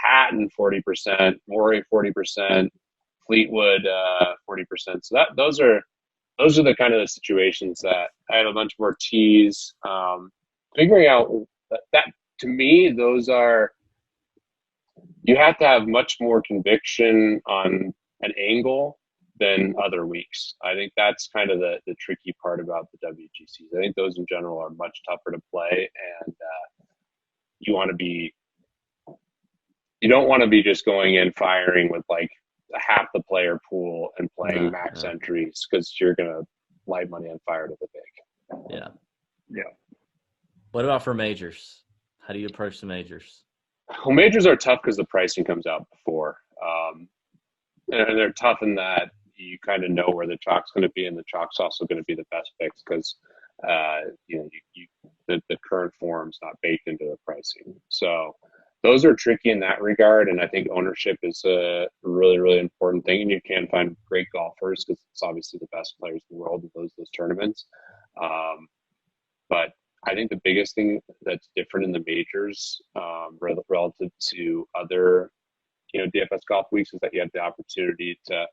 Hatton 40%, Murray 40%, Fleetwood 40%. So those are the kind of the situations that I had a bunch more tees. Figuring out that to me, those are, you have to have much more conviction on an angle than other weeks. I think that's kind of the tricky part about the WGCs. I think those in general are much tougher to play, and you don't want to be just going in firing with like half the player pool and playing max entries, because you're going to light money on fire to the big. Yeah. What about for majors? How do you approach the majors? Well, majors are tough because the pricing comes out before. And they're tough in that you kind of know where the chalk's going to be, and the chalk's also going to be the best picks because the current form's not baked into the pricing. So those are tricky in that regard, and I think ownership is a really, really important thing. And you can find great golfers because it's obviously the best players in the world in those tournaments. But I think the biggest thing that's different in the majors relative to other DFS golf weeks is that you have the opportunity to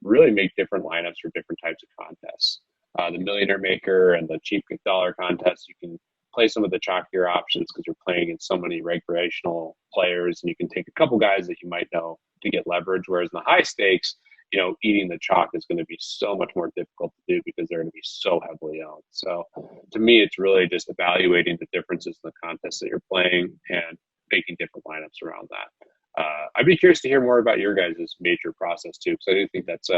really make different lineups for different types of contests. the Millionaire Maker and the cheap dollar contest, you can play some of the chalkier options because you're playing against so many recreational players, and you can take a couple guys that you might know to get leverage. Whereas in the high stakes, eating the chalk is going to be so much more difficult to do because they're going to be so heavily owned. So to me, it's really just evaluating the differences in the contests that you're playing and making different lineups around that. I'd be curious to hear more about your guys' major process too, because I do think that's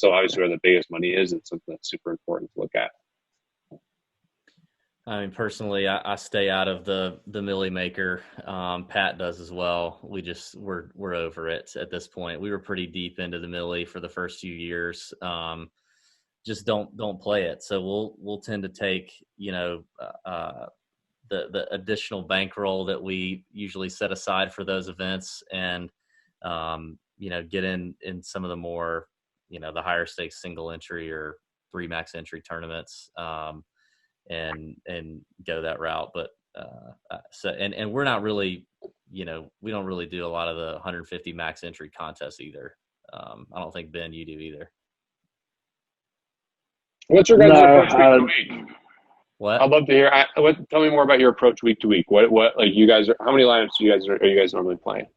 obviously where the biggest money is, and something that's super important to look at. I mean, personally, I stay out of the Millie Maker. Pat does as well. We're over it at this point. We were pretty deep into the Millie for the first few years. Just don't play it. So we'll tend to take the additional bankroll that we usually set aside for those events, and get in some of the more the higher stakes single entry or 3 max entry tournaments. And go that route. But and we're not really, we don't really do a lot of the 150 max entry contests either. I don't think, Ben, you do either. What's your guys' approach week to week? What? I'd love to hear. Tell me more about your approach week to week. What like you guys are? How many lineups are you guys normally playing?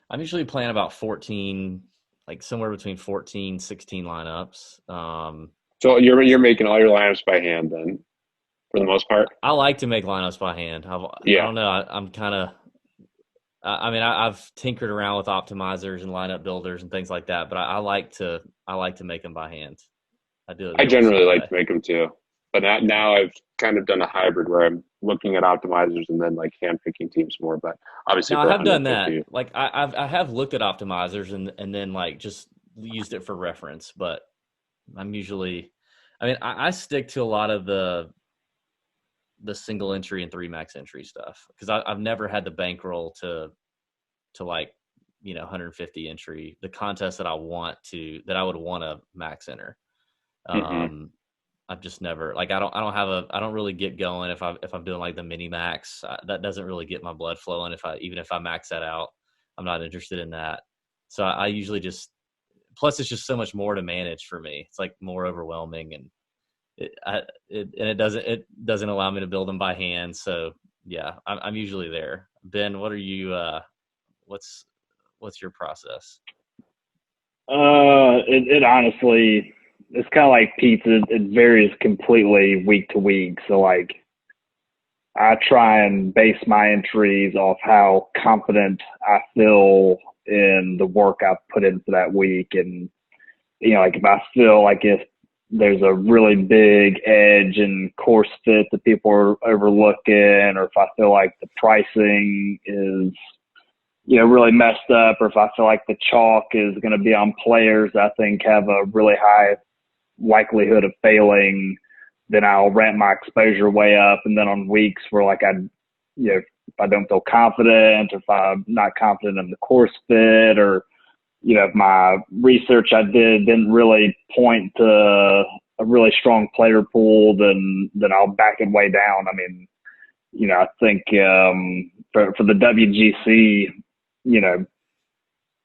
I'm usually playing about 14, like somewhere between 14, 16 lineups. So you're making all your lineups by hand then, for the most part? I like to make lineups by hand. I don't know. I'm kind of – I've tinkered around with optimizers and lineup builders and things like that, but I like to make them by hand. I do it. I generally like to make them too. But now I've kind of done a hybrid where I'm looking at optimizers and then like hand picking teams more. But obviously, I have done that. Like I have looked at optimizers and then like just used it for reference. But I'm usually – I stick to a lot of the single entry and 3 max entry stuff because I've never had the bankroll to like 150 entry, the contest that I would want to max enter. I've just never like I don't really get going if I'm doing like the mini max. That doesn't really get my blood flowing. Even if I max that out, I'm not interested in that. So I usually just, plus it's just so much more to manage for me. It's like more overwhelming, and it doesn't allow me to build them by hand. So yeah, I'm usually there. Ben, what are you? What's your process? It honestly, it's kind of like pizza. It varies completely week to week. So like, I try and base my entries off how confident I feel in the work I've put in for that week, and like if I feel like if there's a really big edge and course fit that people are overlooking, or if I feel like the pricing is, really messed up, or if I feel like the chalk is going to be on players I think have a really high likelihood of failing, then I'll ramp my exposure way up. And then on weeks where like if I don't feel confident, or if I'm not confident in the course fit, or if my research I did didn't really point to a really strong player pool, then I'll back it way down. I think for the WGC,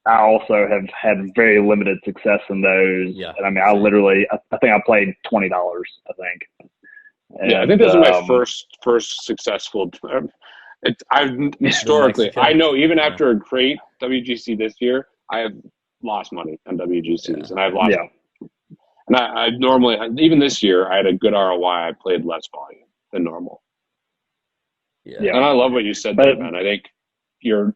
I also have had very limited success in those. Yeah. And I think I played $20, I think. And, I think those are my first successful. I've historically, I know even after a great WGC this year, I have lost money on WGCs, and I've lost. Yeah. And I normally, even this year, I had a good ROI. I played less volume than normal. Yeah. And I love what you said there, man. I think your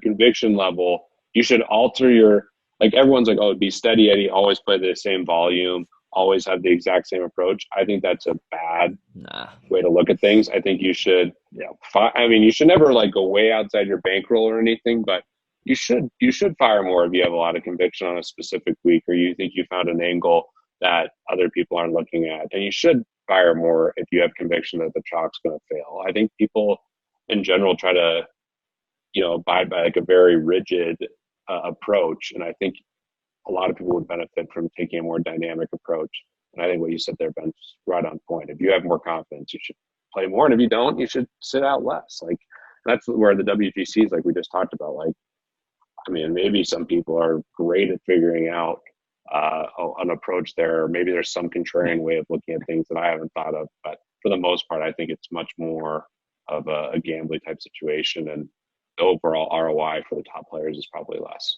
conviction level, you should alter your, like everyone's like, oh, be steady Eddie, always play the same volume, always have the exact same approach. I think that's a bad way to look at things. I think you should, you should never like go way outside your bankroll or anything, but you should fire more if you have a lot of conviction on a specific week, or you think you found an angle that other people aren't looking at. And you should fire more if you have conviction that the chalk's going to fail. I think people in general try to, abide by like a very rigid approach. And I think a lot of people would benefit from taking a more dynamic approach. And I think what you said there, Ben, is right on point. If you have more confidence, you should play more. And if you don't, you should sit out less. Like that's where the WGCs, like we just talked about, like, maybe some people are great at figuring out a an approach there. Or maybe there's some contrarian way of looking at things that I haven't thought of. But for the most part, I think it's much more of a gambling type situation, and the overall ROI for the top players is probably less.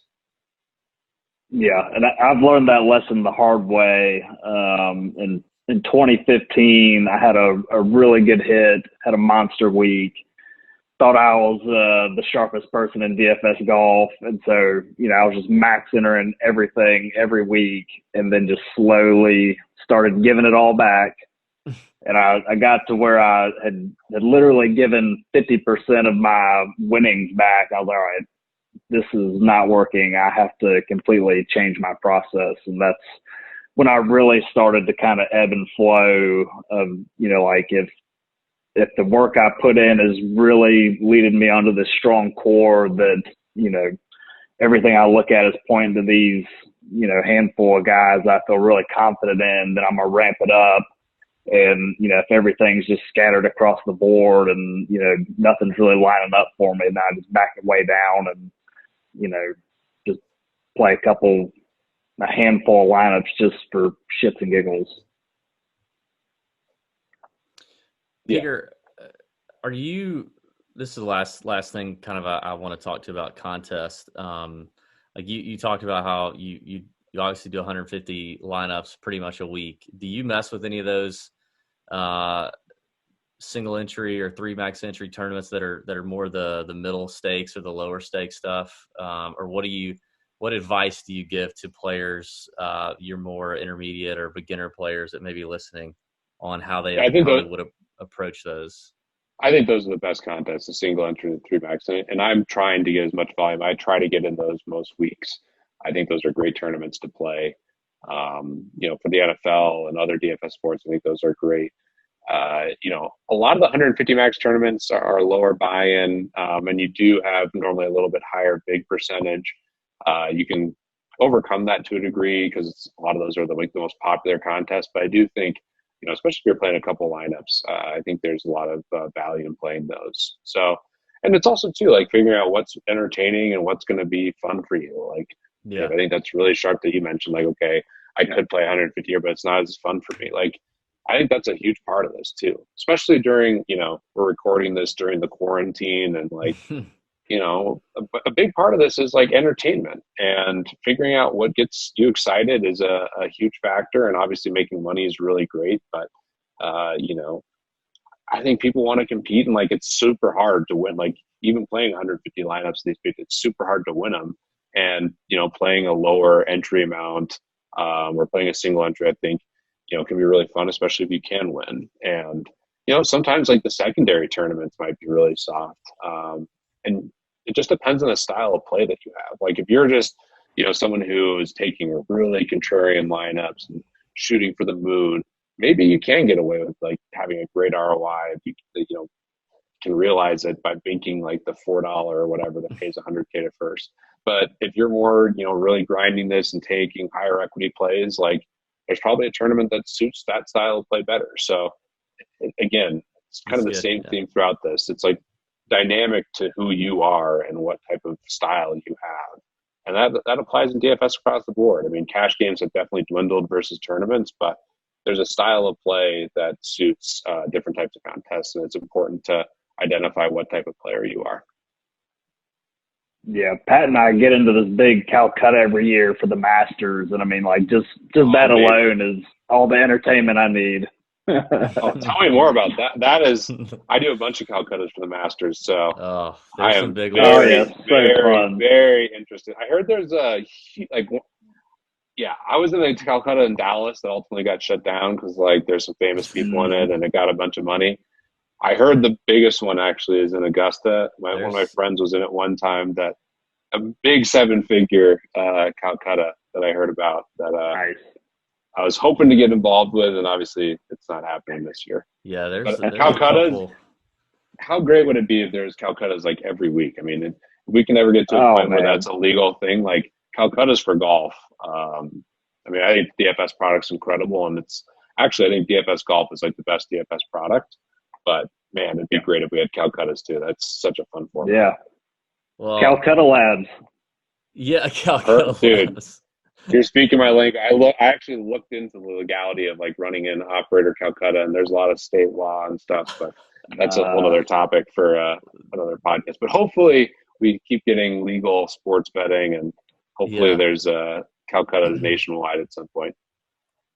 Yeah, and I've learned that lesson the hard way. In 2015, I had a really good hit, had a monster week. Thought I was the sharpest person in DFS golf, and so I was just max entering everything every week, and then just slowly started giving it all back. And I got to where I had literally given 50% of my winnings back. I was like, all right, this is not working. I have to completely change my process. And that's when I really started to kind of ebb and flow of, like if the work I put in is really leading me onto this strong core that, everything I look at is pointing to these, handful of guys I feel really confident in, then I'm going to ramp it up. And, if everything's just scattered across the board and, nothing's really lining up for me, then I just back it way down and, just play a handful of lineups just for shits and giggles. Peter, are you, this is the last thing kind of I want to talk to you about contest. Like you talked about how you obviously do 150 lineups pretty much a week. Do you mess with any of those single entry or 3 max entry tournaments that are more the middle stakes or the lower stakes stuff? Or what advice do you give to players, your more intermediate or beginner players that may be listening, on how they would approach those? I think those are the best contests, the single entry and the 3 max. And I'm trying to get as much volume. I try to get in those most weeks. I think those are great tournaments to play. For the NFL and other DFS sports, I think those are great. A lot of the 150 max tournaments are lower buy-in, and you do have normally a little bit higher big percentage. You can overcome that to a degree because a lot of those are the most popular contests. But I do think, especially if you're playing a couple lineups, I think there's a lot of value in playing those. So, and it's also too like figuring out what's entertaining and what's going to be fun for you. Like, I think that's really sharp that you mentioned. Like, okay, I could play 150 here, but it's not as fun for me. Like, I think that's a huge part of this too, especially during, we're recording this during the quarantine, and like, a big part of this is like entertainment, and figuring out what gets you excited is a huge factor. And obviously making money is really great, but, I think people want to compete, and like, it's super hard to win. Like, even playing 150 lineups, it's super hard to win them. And, playing a lower entry amount, or playing a single entry, I think, can be really fun, especially if you can win. And, sometimes like the secondary tournaments might be really soft. And it just depends on the style of play that you have. Like, if you're just, someone who is taking really contrarian lineups and shooting for the moon, maybe you can get away with like having a great ROI if you can realize it by banking like the $4 or whatever that pays 100K to first. But if you're more, really grinding this and taking higher equity plays, like, there's probably a tournament that suits that style of play better. So again, it's kind of the same theme throughout this. It's like dynamic to who you are and what type of style you have. And that applies in DFS across the board. I mean, cash games have definitely dwindled versus tournaments, but there's a style of play that suits different types of contests. And it's important to identify what type of player you are. Yeah, Pat and I get into this big Calcutta every year for the Masters, and I mean, like, just that alone is all the entertainment I need. Tell me more about that. That is, I do a bunch of Calcuttas for the Masters, so I am very interested. I heard there's I was in a Calcutta in Dallas that ultimately got shut down because like there's some famous people in it, and it got a bunch of money. I heard the biggest one actually is in Augusta. One of my friends was in it one time. That a big 7-figure Calcutta that I heard about that nice. I was hoping to get involved with, and obviously it's not happening this year. Yeah, there's Calcuttas. How great would it be if there's Calcuttas like every week? I mean, if we can ever get to a point where that's a legal thing, like Calcuttas for golf. I mean, I think DFS product's incredible, and it's actually, I think DFS golf is like the best DFS product. But man, it'd be great if we had Calcuttas too. That's such a fun format. Yeah. Well, Calcutta Labs. Yeah, Calcutta Labs. You're speaking my language. I actually looked into the legality of like running in operator Calcutta, and there's a lot of state law and stuff, but that's a whole other topic for another podcast. But hopefully we keep getting legal sports betting, and hopefully there's Calcutta's nationwide at some point.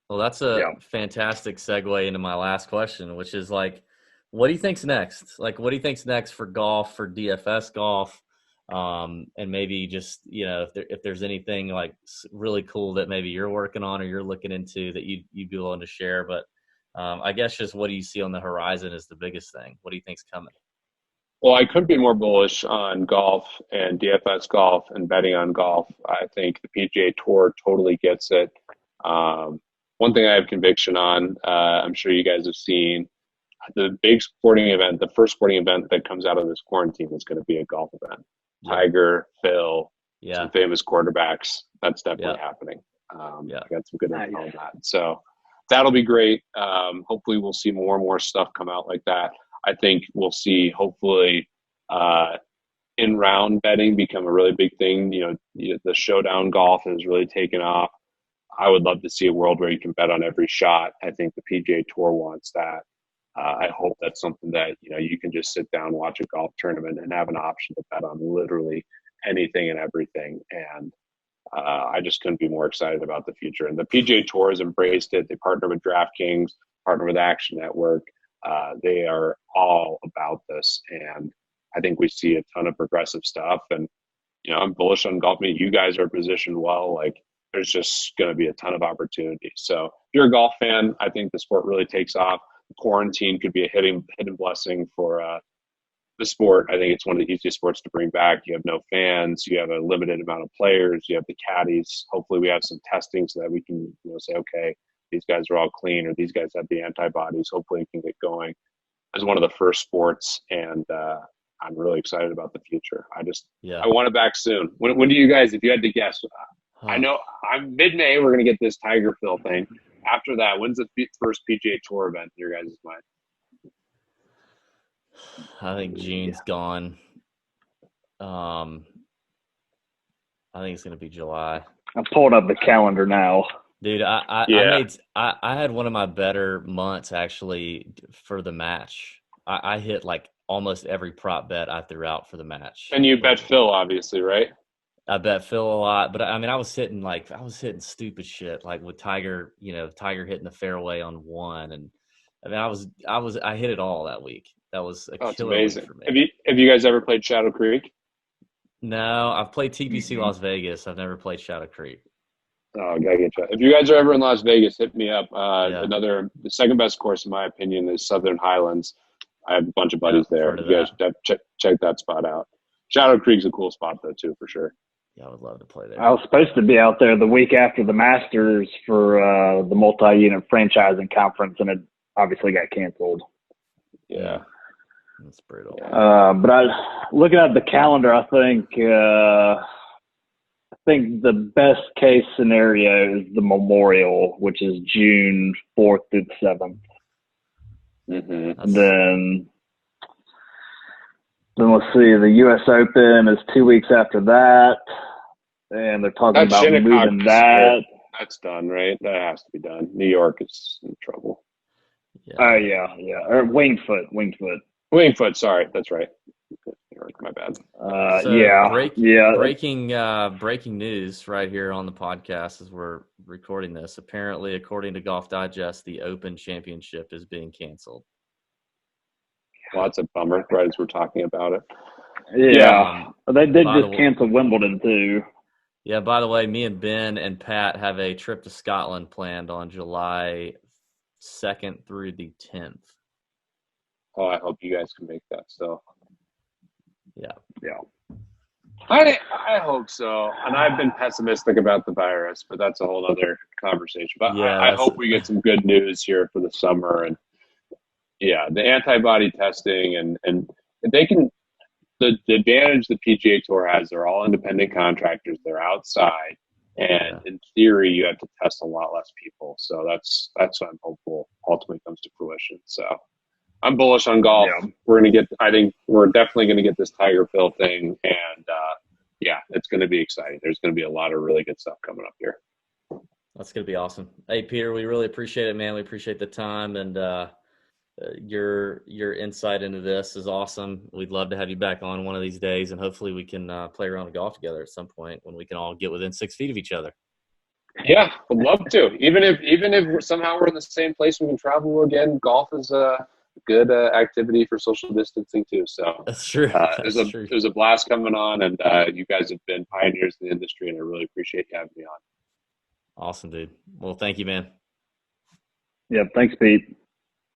Well, that's a fantastic segue into my last question, which is like, what do you think's next? Like, what do you think's next for golf, for DFS golf? And maybe just, if there's anything like really cool that maybe you're working on or you're looking into that you'd be willing to share. But I guess just what do you see on the horizon is the biggest thing. What do you think's coming? Well, I couldn't be more bullish on golf and DFS golf and betting on golf. I think the PGA Tour totally gets it. One thing I have conviction on, I'm sure you guys have seen, the big sporting event, the first sporting event that comes out of this quarantine is going to be a golf event. Tiger, Phil, some famous quarterbacks. That's definitely happening. I got some good info on that. So that'll be great. Hopefully we'll see more and more stuff come out like that. I think we'll see, hopefully, in-round betting become a really big thing. The showdown golf has really taken off. I would love to see a world where you can bet on every shot. I think the PGA Tour wants that. I hope that's something that, you can just sit down, watch a golf tournament and have an option to bet on literally anything and everything. And I just couldn't be more excited about the future. And the PGA Tour has embraced it. They partner with DraftKings, partner with Action Network. They are all about this. And I think we see a ton of progressive stuff. And, I'm bullish on golf. I mean, you guys are positioned well. Like, there's just going to be a ton of opportunities. So if you're a golf fan, I think the sport really takes off. Quarantine could be a hidden blessing for the sport. I think it's one of the easiest sports to bring back. You have no fans. You have a limited amount of players. You have the caddies. Hopefully we have some testing so that we can say, okay, these guys are all clean or these guys have the antibodies. Hopefully it can get going as one of the first sports. And I'm really excited about the future. I want it back soon. When do you guys, if you had to guess, I know I'm mid-May, we're going to get this Tiger Phil thing. After that, when's the first PGA Tour event in your guys' mind? I think June's gone. I think it's going to be July. I pulled up the calendar now. Dude, I had one of my better months actually for the match. I hit like almost every prop bet I threw out for the match. And you bet Phil, obviously, right? I bet Phil a lot, but I mean, I was hitting stupid shit, like with Tiger, Tiger hitting the fairway on one, and I mean, I hit it all that week. That was a killer week for me. Have you guys ever played Shadow Creek? No, I've played TPC Las Vegas. I've never played Shadow Creek. Oh, gotta get you. If you guys are ever in Las Vegas, hit me up. The second best course, in my opinion, is Southern Highlands. I have a bunch of buddies there. You guys check that spot out. Shadow Creek's a cool spot though, too, for sure. Yeah, I would love to play there. I was supposed to be out there the week after the Masters for the multi-unit franchising conference, and it obviously got canceled. Yeah, that's brutal. But looking at the calendar, I think the best case scenario is the Memorial, which is June 4th through the 7th. Mm-hmm. Then let's see, the U.S. Open is 2 weeks after that, and they're talking about moving that. That's done, right? That has to be done. New York is in trouble. Yeah. Or Winged Foot. Sorry, that's right. New York, my bad. Breaking news right here on the podcast as we're recording this. Apparently, according to Golf Digest, the Open Championship is being canceled. Well, that's a bummer, right as we're talking about it. Yeah. They did just cancel Wimbledon, too. Yeah, by the way, me and Ben and Pat have a trip to Scotland planned on July 2nd through the 10th. Oh, I hope you guys can make that still. Yeah. I hope so. And I've been pessimistic about the virus, but that's a whole other conversation. But yeah, I hope we get some good news here for the summer. And yeah, the antibody testing and they can, the advantage the PGA Tour has, they're all independent contractors. They're outside. And in theory, you have to test a lot less people. So that's what I'm hopeful ultimately comes to fruition. So I'm bullish on golf. Yeah. I think we're definitely going to get this Tiger Phil thing. And it's going to be exciting. There's going to be a lot of really good stuff coming up here. That's going to be awesome. Hey, Peter, we really appreciate it, man. We appreciate the time, and your insight into this is awesome. We'd love to have you back on one of these days, and hopefully we can play around golf together at some point when we can all get within 6 feet of each other. Yeah, would love to. Even if somehow we're in the same place, we can travel again. Golf is a good activity for social distancing too. So That's true. It was a blast coming on, and you guys have been pioneers in the industry, and I really appreciate you having me on. Awesome, dude. Well, thank you, man. Yeah, thanks, Pete.